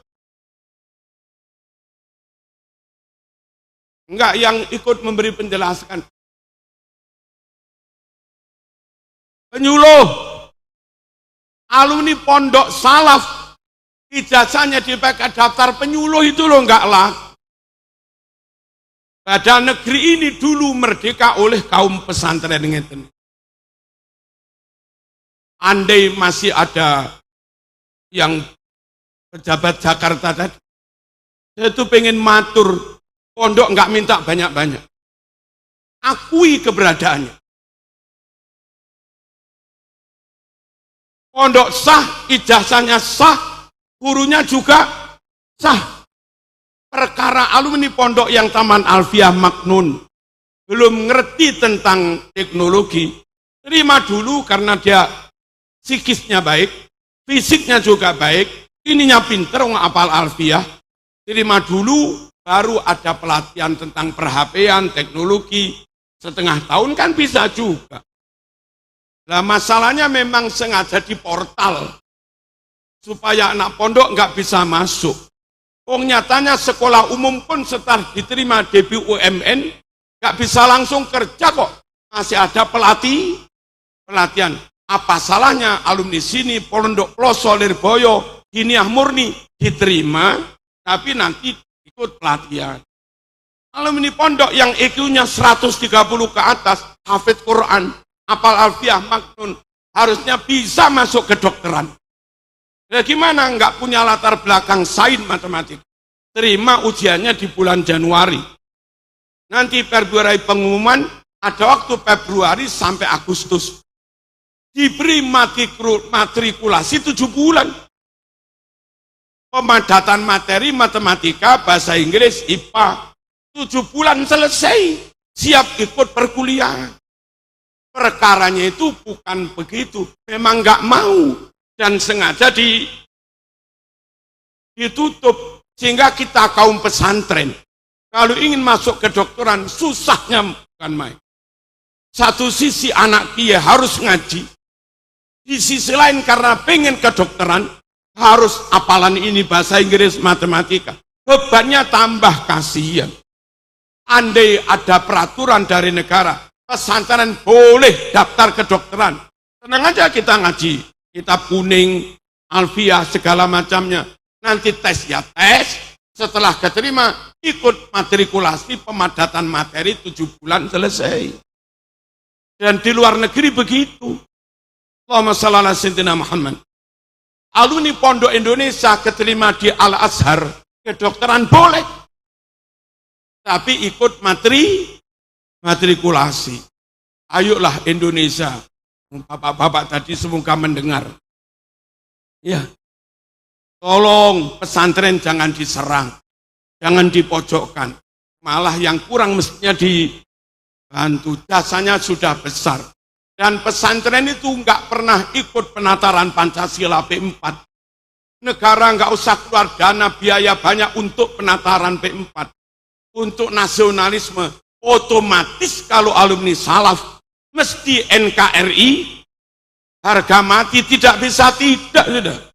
Enggak, yang ikut memberi penjelasan. Penyuluh, alumni pondok salaf, ijazahnya dipakai daftar penyuluh itu loh enggak lah. Padahal negeri ini dulu merdeka oleh kaum pesantren ngeten. Andai masih ada yang pejabat Jakarta tadi, saya tuh pengen matur, pondok enggak minta banyak-banyak. Akui keberadaannya. Pondok sah, ijazahnya sah, gurunya juga sah. Perkara alumni pondok yang Taman Alfiah Maknun belum ngerti tentang teknologi, terima dulu karena dia psikisnya baik, fisiknya juga baik, ininya pinter, ngapal Alfiah, terima dulu, baru ada pelatihan tentang per-HP-an, teknologi, setengah tahun kan bisa juga. Nah masalahnya memang sengaja di portal, supaya anak pondok nggak bisa masuk. Oh nyatanya sekolah umum pun setelah diterima DBUMN, nggak bisa langsung kerja kok. Masih ada pelatihan. Apa salahnya alumni sini, Pondok Ploso, Lirboyo, Hiniah Murni, diterima, tapi nanti ikut pelatihan. Alumni pondok yang IQ-nya 130 ke atas, hafid Quran, hafal Alfiah Maknun, harusnya bisa masuk ke dokteran. Ya gimana nggak punya latar belakang sains matematik? Terima ujiannya di bulan Januari. Nanti Februari pengumuman, ada waktu Februari sampai Agustus. Diberi matrikulasi 7 bulan. Pemadatan materi matematika, bahasa Inggris, IPA. 7 bulan selesai. Siap ikut perkuliahan. Perkaranya itu bukan begitu. Memang nggak mau. Dan sengaja ditutup sehingga kita kaum pesantren kalau ingin masuk ke kedokteran susahnya bukan main. Satu sisi anak kiai harus ngaji, di sisi lain karena pengen kedokteran harus hafalan ini bahasa Inggris, matematika, bebannya tambah kasihan. Andai ada peraturan dari negara pesantren boleh daftar kedokteran, tenang aja kita ngaji. Kitab kuning, Alfiah, segala macamnya. Nanti tes ya tes, setelah keterima, ikut matrikulasi pemadatan materi 7 bulan selesai. Dan di luar negeri begitu. Allahumma shalli ala sayyidina Muhammad. Alumni Pondok Indonesia keterima di Al-Azhar, kedokteran boleh. Tapi ikut matrikulasi. Ayolah Indonesia. Bapak-bapak tadi semoga mendengar. Ya, tolong pesantren jangan diserang, jangan dipojokkan. Malah yang kurang mestinya dibantu. Jasanya sudah besar. Dan pesantren itu nggak pernah ikut penataran Pancasila P4. Negara nggak usah keluar dana biaya banyak untuk penataran P4. Untuk nasionalisme, otomatis kalau alumni salaf mesti NKRI, harga mati, tidak bisa tidak sudah.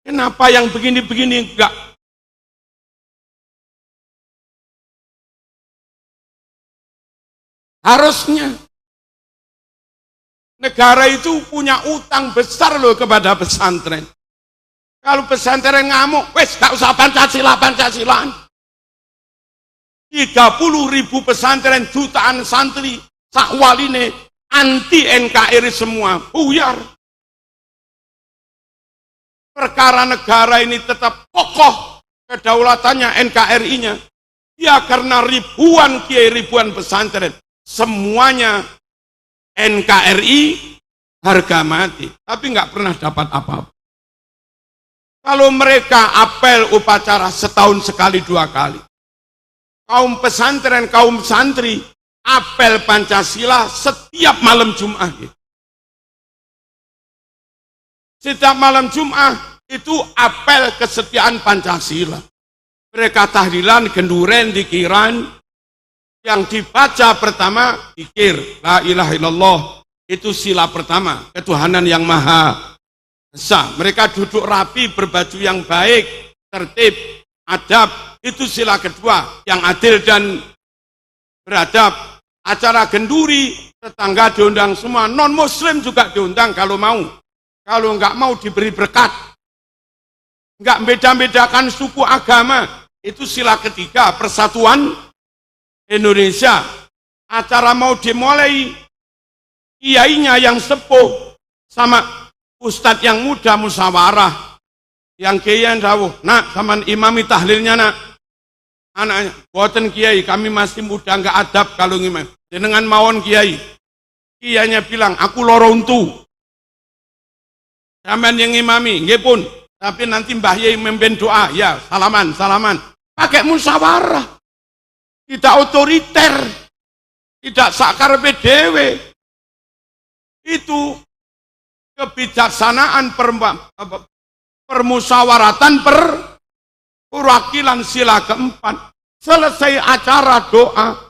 Kenapa yang begini-begini enggak Harusnya. Negara itu punya utang besar loh kepada pesantren. Kalau pesantren ngamuk, wes gak usah Pancasilaan. 30.000 pesantren, jutaan santri, sakwaline, anti NKRI semua, buyar. Perkara negara ini tetap kokoh kedaulatannya NKRI-nya. Ya karena ribuan kiai, ribuan pesantren, semuanya NKRI harga mati, tapi nggak pernah dapat apa-apa. Kalau mereka apel upacara setahun sekali 2 kali, kaum pesantren, kaum santri apel Pancasila setiap malam Jumat. Setiap malam Jumat itu apel kesetiaan Pancasila. Mereka tahlilan, genduren, dikiran. Yang dibaca pertama, zikir, la ilaha illallah. Itu sila pertama, ketuhanan yang maha esa. Mereka duduk rapi, berbaju yang baik, tertib, adab. Itu sila kedua, yang adil dan beradab. Acara genduri, tetangga diundang semua. Non-muslim juga diundang kalau mau. Kalau enggak mau diberi berkat. Enggak beda-bedakan suku agama. Itu sila ketiga, persatuan Indonesia. Acara mau dimulai, kiainya yang sepuh sama ustadz yang muda musyawarah. Yang kiai yang dawuh, nak sama imami tahlilnya nak. Anaknya, buatan kiai, kami masih muda enggak adab kalau ngimam. Jenengan mawon kiai. Kiainya bilang, aku loro untu. Sampean yang imami, nggih pun. Tapi nanti Mbah Yai memimpin doa, ya salaman. Pakai musyawarah. Tidak otoriter, tidak sakar PDW. Itu kebijaksanaan permusyawaratan perwakilan sila keempat. Selesai acara doa,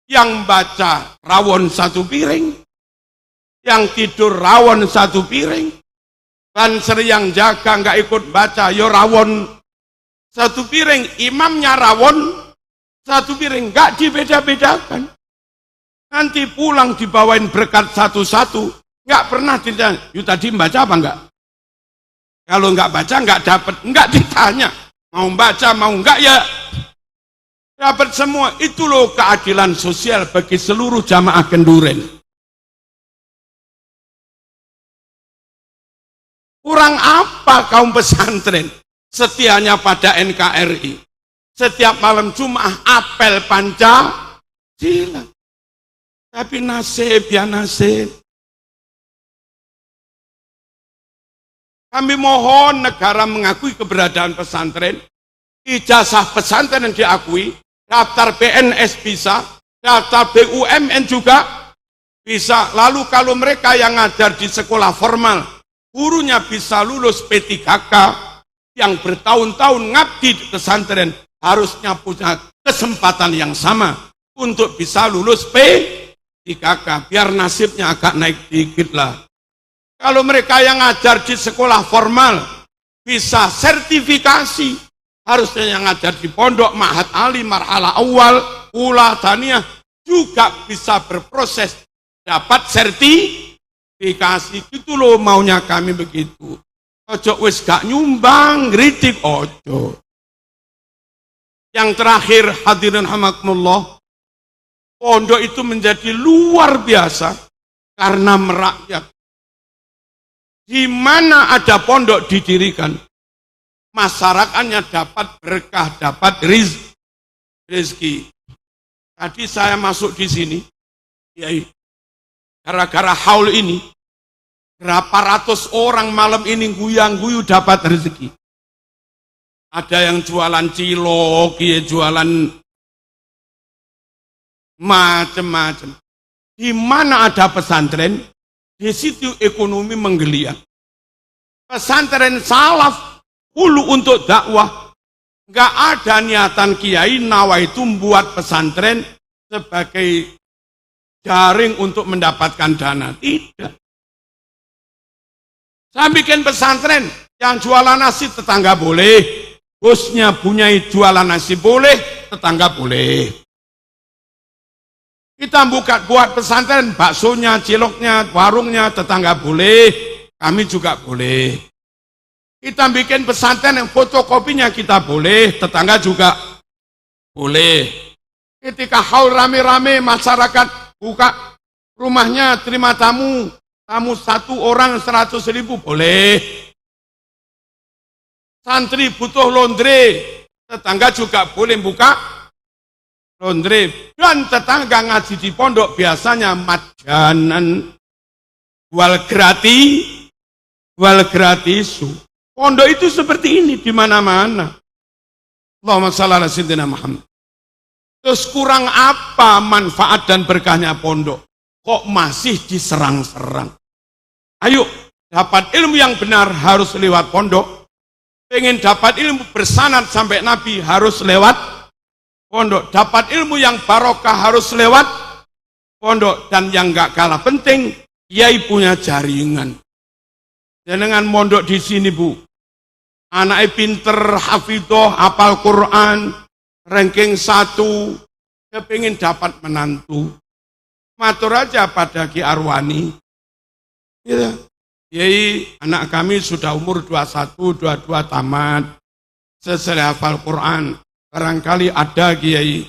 yang baca rawon 1 piring, yang tidur rawon 1 piring, dan yang jaga nggak ikut baca, yo rawon 1 piring, imamnya rawon 1 piring, nggak dibeda-bedakan. Nanti pulang dibawain berkat satu-satu, nggak pernah ditanya, yuk tadi baca apa enggak? Kalau nggak baca nggak dapat, nggak ditanya, mau baca mau enggak ya dapat semua. Itu loh keadilan sosial bagi seluruh jamaah kenduren. Kurang apa kaum pesantren setianya pada NKRI? Setiap malam Jumat apel Pancasila. Tapi nasib ya nasib. Kami mohon negara mengakui keberadaan pesantren, ijazah pesantren yang diakui, daftar PNS bisa, daftar BUMN juga bisa. Lalu kalau mereka yang ngajar di sekolah formal, gurunya bisa lulus P3K, yang bertahun-tahun ngabdi di pesantren, harusnya punya kesempatan yang sama untuk bisa lulus P3K, biar nasibnya agak naik dikit lah. Kalau mereka yang ngajar di sekolah formal bisa sertifikasi, harusnya yang ngajar di pondok, ma'had ali, marhala awal, ula, taniyah juga bisa berproses dapat sertifikasi. Itu loh maunya kami begitu. Ojo wis gak nyumbang, kritik ojo. Yang terakhir, hadirin rahimakumullah, pondok itu menjadi luar biasa karena merakyat. Di mana ada pondok didirikan, masyarakatnya dapat berkah, dapat rezeki. Tadi saya masuk di sini, yai, gara-gara haul ini, berapa ratus orang malam ini guyang-guyu dapat rezeki. Ada yang jualan cilok, ya jualan macam-macam. Di mana ada pesantren, di situ ekonomi menggeliat. Pesantren salaf hulu untuk dakwah. Nggak ada niatan kiai nawaitu buat pesantren sebagai jaring untuk mendapatkan dana. Tidak. Saya bikin pesantren, yang jualan nasi tetangga boleh. Bosnya punya jualan nasi boleh, tetangga boleh. Kita buat pesantren, baksonya, ciloknya, warungnya, tetangga boleh, kami juga boleh. Kita bikin pesantren yang fotokopinya kita boleh, tetangga juga boleh. Ketika haul rame-rame masyarakat buka rumahnya terima tamu 1 orang 100.000 boleh. Santri butuh laundry, tetangga juga boleh buka laundry. Dan tetangga ngaji di pondok biasanya majanan wal gratisu. Pondok itu seperti ini di mana-mana. Allahumma shalli ala sayyidina Muhammad. Terus kurang apa manfaat dan berkahnya pondok? Kok masih diserang-serang? Ayo, dapat ilmu yang benar harus lewat pondok. Pengen dapat ilmu bersanad sampai Nabi harus lewat pondok. Dapat ilmu yang barokah harus lewat pondok. Dan yang gak kalah penting, kiai punya jaringan. Dengan mondok di sini, Bu. Anaknya pinter, hafidhoh, hafal Quran, ranking 1, kepingin dapat menantu. Matur aja pada Ki Arwani. Ya, Kiai, anak kami sudah umur 21, 22 tamat. Selesai hafal Quran. Barangkali ada Kiai.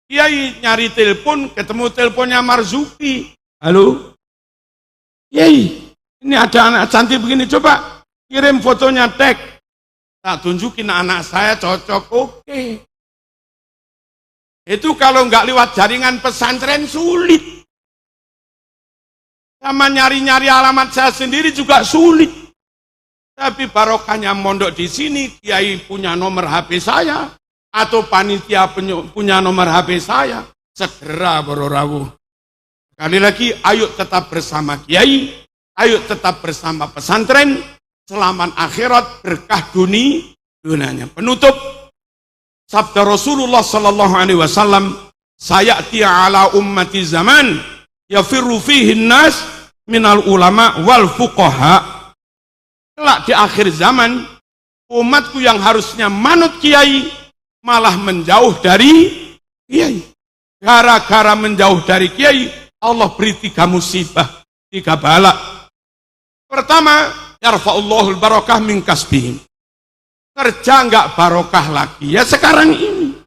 Kiai nyari telepon, ketemu teleponnya Marzuki. Halo? Kiai, ini ada anak cantik begini, coba kirim fotonya, tag. Tak tunjukin anak saya cocok, oke. Itu kalau nggak lewat jaringan pesantren sulit. Sama nyari-nyari alamat saya sendiri juga sulit. Tapi barokahnya mondok di sini, Kiai punya nomor HP saya, atau panitia punya nomor HP saya, segera berrawuh. Sekali lagi, ayo tetap bersama Kiai, ayo tetap bersama pesantren, selamat akhirat, berkah dunianya. Penutup, sabda Rasulullah sallallahu alaihi wasallam, sayati ala ummati zaman yafirru fihi nas minal ulama wal fuqaha. Kelak di akhir zaman, umatku yang harusnya manut kiai malah menjauh dari kiai. Gara-gara menjauh dari kiai, Allah beri 3 musibah, 3 bala. Pertama, yarfa'ullahul barakah min kasbihim. Kerja enggak barokah lagi. Ya sekarang ini.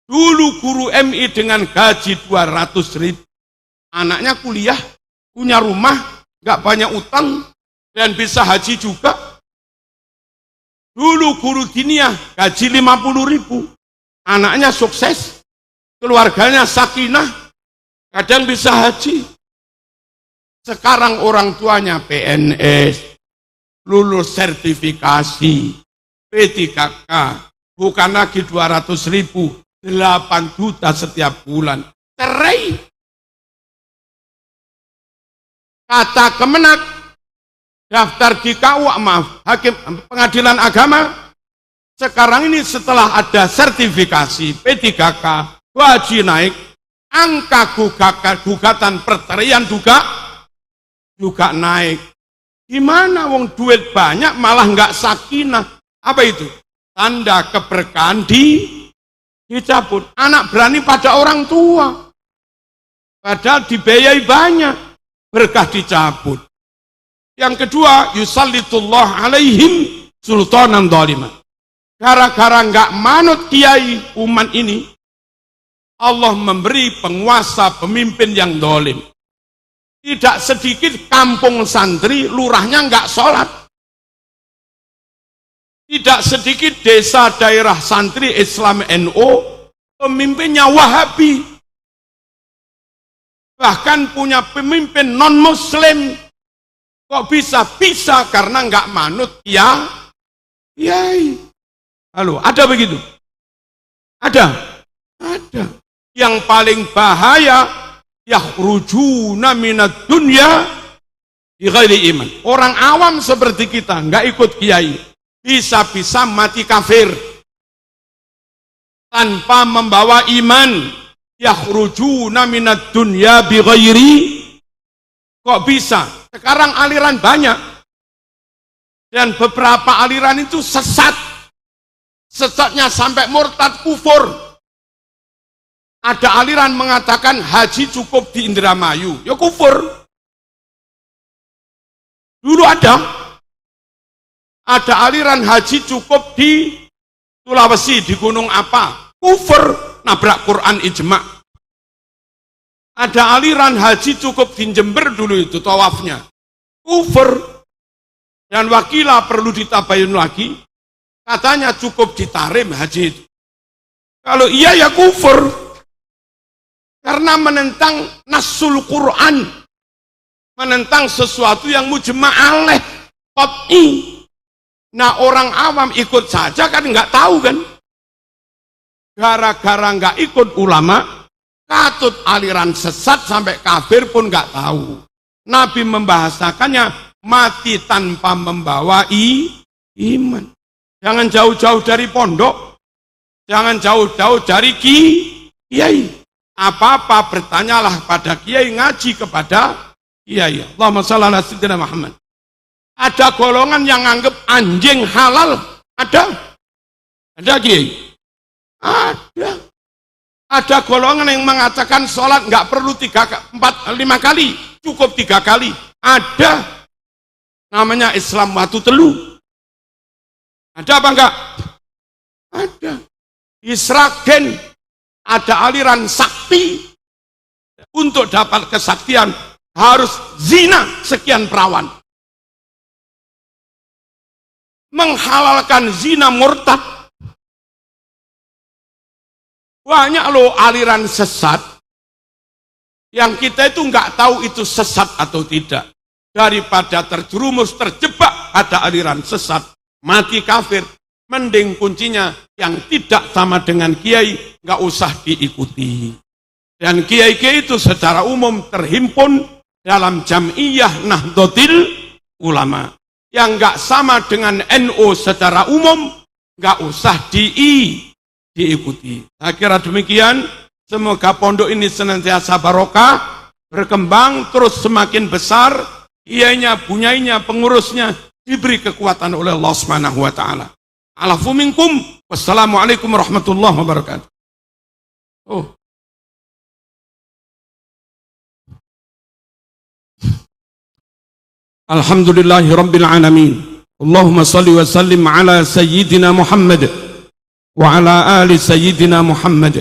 Dulu guru MI dengan gaji 200.000. Anaknya kuliah, punya rumah, enggak banyak utang, dan bisa haji juga. Dulu guru diniyah, gaji 50.000. Anaknya sukses, keluarganya sakinah, kadang bisa haji. Sekarang orang tuanya PNS, lulus sertifikasi, P3K, bukan lagi 200.000, 8 juta setiap bulan. Cerai. Kata Kemenak, daftar di Hakim Pengadilan Agama, sekarang ini setelah ada sertifikasi P3K, gaji naik, angka gugatan perceraian juga naik. Gimana wong duit banyak malah nggak sakinah? Apa itu? Tanda keberkahan dicabut. Anak berani pada orang tua. Padahal dibiayai banyak. Berkah dicabut. Yang kedua, yusallitullah alaihim sultanan dhaliman. Gara-gara nggak manut kiai umat ini, Allah memberi penguasa pemimpin yang dolim. Tidak sedikit kampung santri, lurahnya nggak sholat. Tidak sedikit desa daerah santri Islam NU, pemimpinnya Wahabi. Bahkan punya pemimpin non-muslim. Kok bisa? Bisa karena nggak manut kiai. Halo, ada begitu? Ada. Yang paling bahaya, yakhrujuna minad dunya bighairi iman. Orang awam seperti kita, nggak ikut kiai, bisa-bisa mati kafir tanpa membawa iman. Yakhrujuna minad dunya bighairi. Kok bisa? Sekarang aliran banyak. Dan beberapa aliran itu sesat. Sesatnya sampai murtad kufur. Ada aliran mengatakan haji cukup di Indramayu, ya kufur. Dulu ada aliran haji cukup di Sulawesi, di gunung apa, kufur, nabrak Quran ijma'. Ada aliran haji cukup di Jember dulu itu tawafnya, kufur. Dan wakilah perlu ditabayun lagi, katanya cukup di Tarim haji itu. Kalau iya ya kufur, karena menentang nasul Quran, menentang sesuatu yang mujma' alaih, qat'i. Nah orang awam ikut saja kan nggak tahu kan, gara-gara nggak ikut ulama, katut aliran sesat sampai kafir pun nggak tahu. Nabi membahasakannya mati tanpa membawa iman. Jangan jauh-jauh dari pondok, jangan jauh-jauh dari kiai. Apa-apa bertanyalah pada kiai, ngaji kepada kiai. Allahumma shalli ala sayyidina Muhammad. Ada golongan yang anggap anjing halal, ada kiai, ada golongan yang mengatakan sholat nggak perlu 3, 4, 5 kali, cukup 3 kali, ada. Namanya Islam Watu Telu. Ada apa enggak? Ada. Isragen, ada aliran sakti. Untuk dapat kesaktian harus zina sekian perawan. Menghalalkan zina murtad. Banyak loh aliran sesat yang kita itu enggak tahu itu sesat atau tidak. Daripada terjerumus, terjebak ada aliran sesat, mati kafir, mending kuncinya yang tidak sama dengan kiai, nggak usah diikuti. Dan kiai-kiai itu secara umum terhimpun dalam Jam'iyah Nahdlatul Ulama. Yang nggak sama dengan NU secara umum, nggak usah diikuti. Saya kira demikian, semoga pondok ini senantiasa barokah, berkembang, terus semakin besar, ianya, bunyainya, pengurusnya diberi kekuatan oleh Allah Subhanahu wa taala. Alafu minkum. Wassalamualaikum warahmatullahi wabarakatuh. Alhamdulillahi rabbil alamin. Allahumma salli wa sallim ala sayyidina Muhammad wa ala ali sayyidina Muhammad.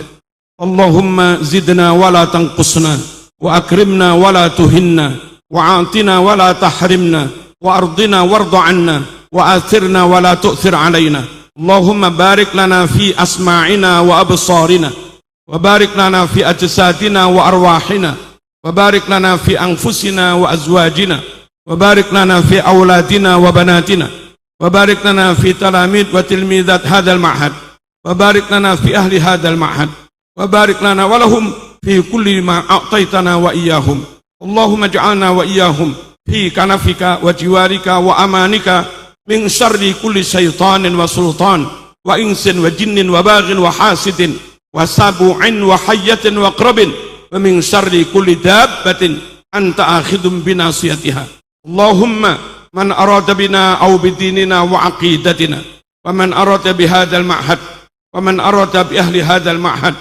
Allahumma zidna wa la tanqusna wa akrimna wa la tuhinna. وعاطنا ولا تحرمنا وأرضنا وارض عنا وآثرنا ولا تؤثر علينا اللهم بارك لنا في أسماعنا وأبصارنا وبارك لنا في أجسادنا وأرواحنا وبارك لنا في أنفسنا وأزواجنا وبارك لنا في أولادنا وبناتنا وبارك لنا في تلاميذ وتلميذات هذا المعهد وبارك لنا في أهل هذا المعهد وبارك لنا ولهم في كل ما أعطيتنا وإياهم اللهم اجعلنا وإياهم في كنفك وجوارك وأمانك من شر كل شيطان وسلطان وإنس وجن وباغ وحاسد وسبع وحية وقرب ومن شر كل دابة أنت آخذ بناصيتها اللهم من أراد بنا أو بديننا وعقيدتنا ومن أراد بهذا المعهد ومن أراد بأهل هذا المعهد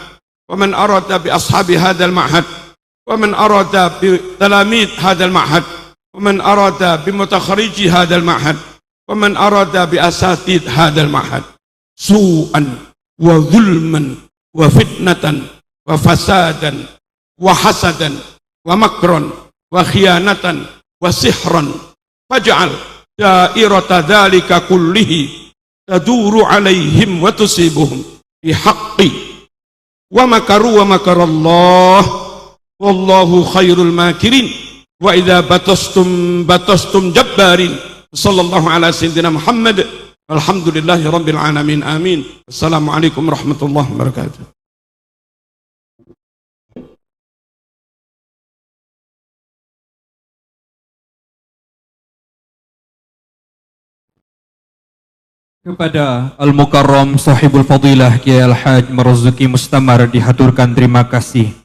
ومن أراد بأصحاب هذا المعهد ومن أراد بتلاميذ هذا المعهد ومن أراد بمتخرجي هذا المعهد ومن أراد بأساتذة هذا المعهد سوءا وظلما وفتنة وفسادا وحسدا ومكرا وخيانة وسحرا فاجعل دائرة ذلك كله تدور عليهم وتصيبهم بحق ومكروا ومكر الله والله خير الماكرين وإذا بطشتم جبارين صلى الله على سيدنا محمد الحمد لله رب العالمين آمين السلام عليكم ورحمة الله وبركاته. Kepada Al-Mukarram Sahibul Fadilah Kiai Al-Haj Marzuki Mustamar dihaturkan terima kasih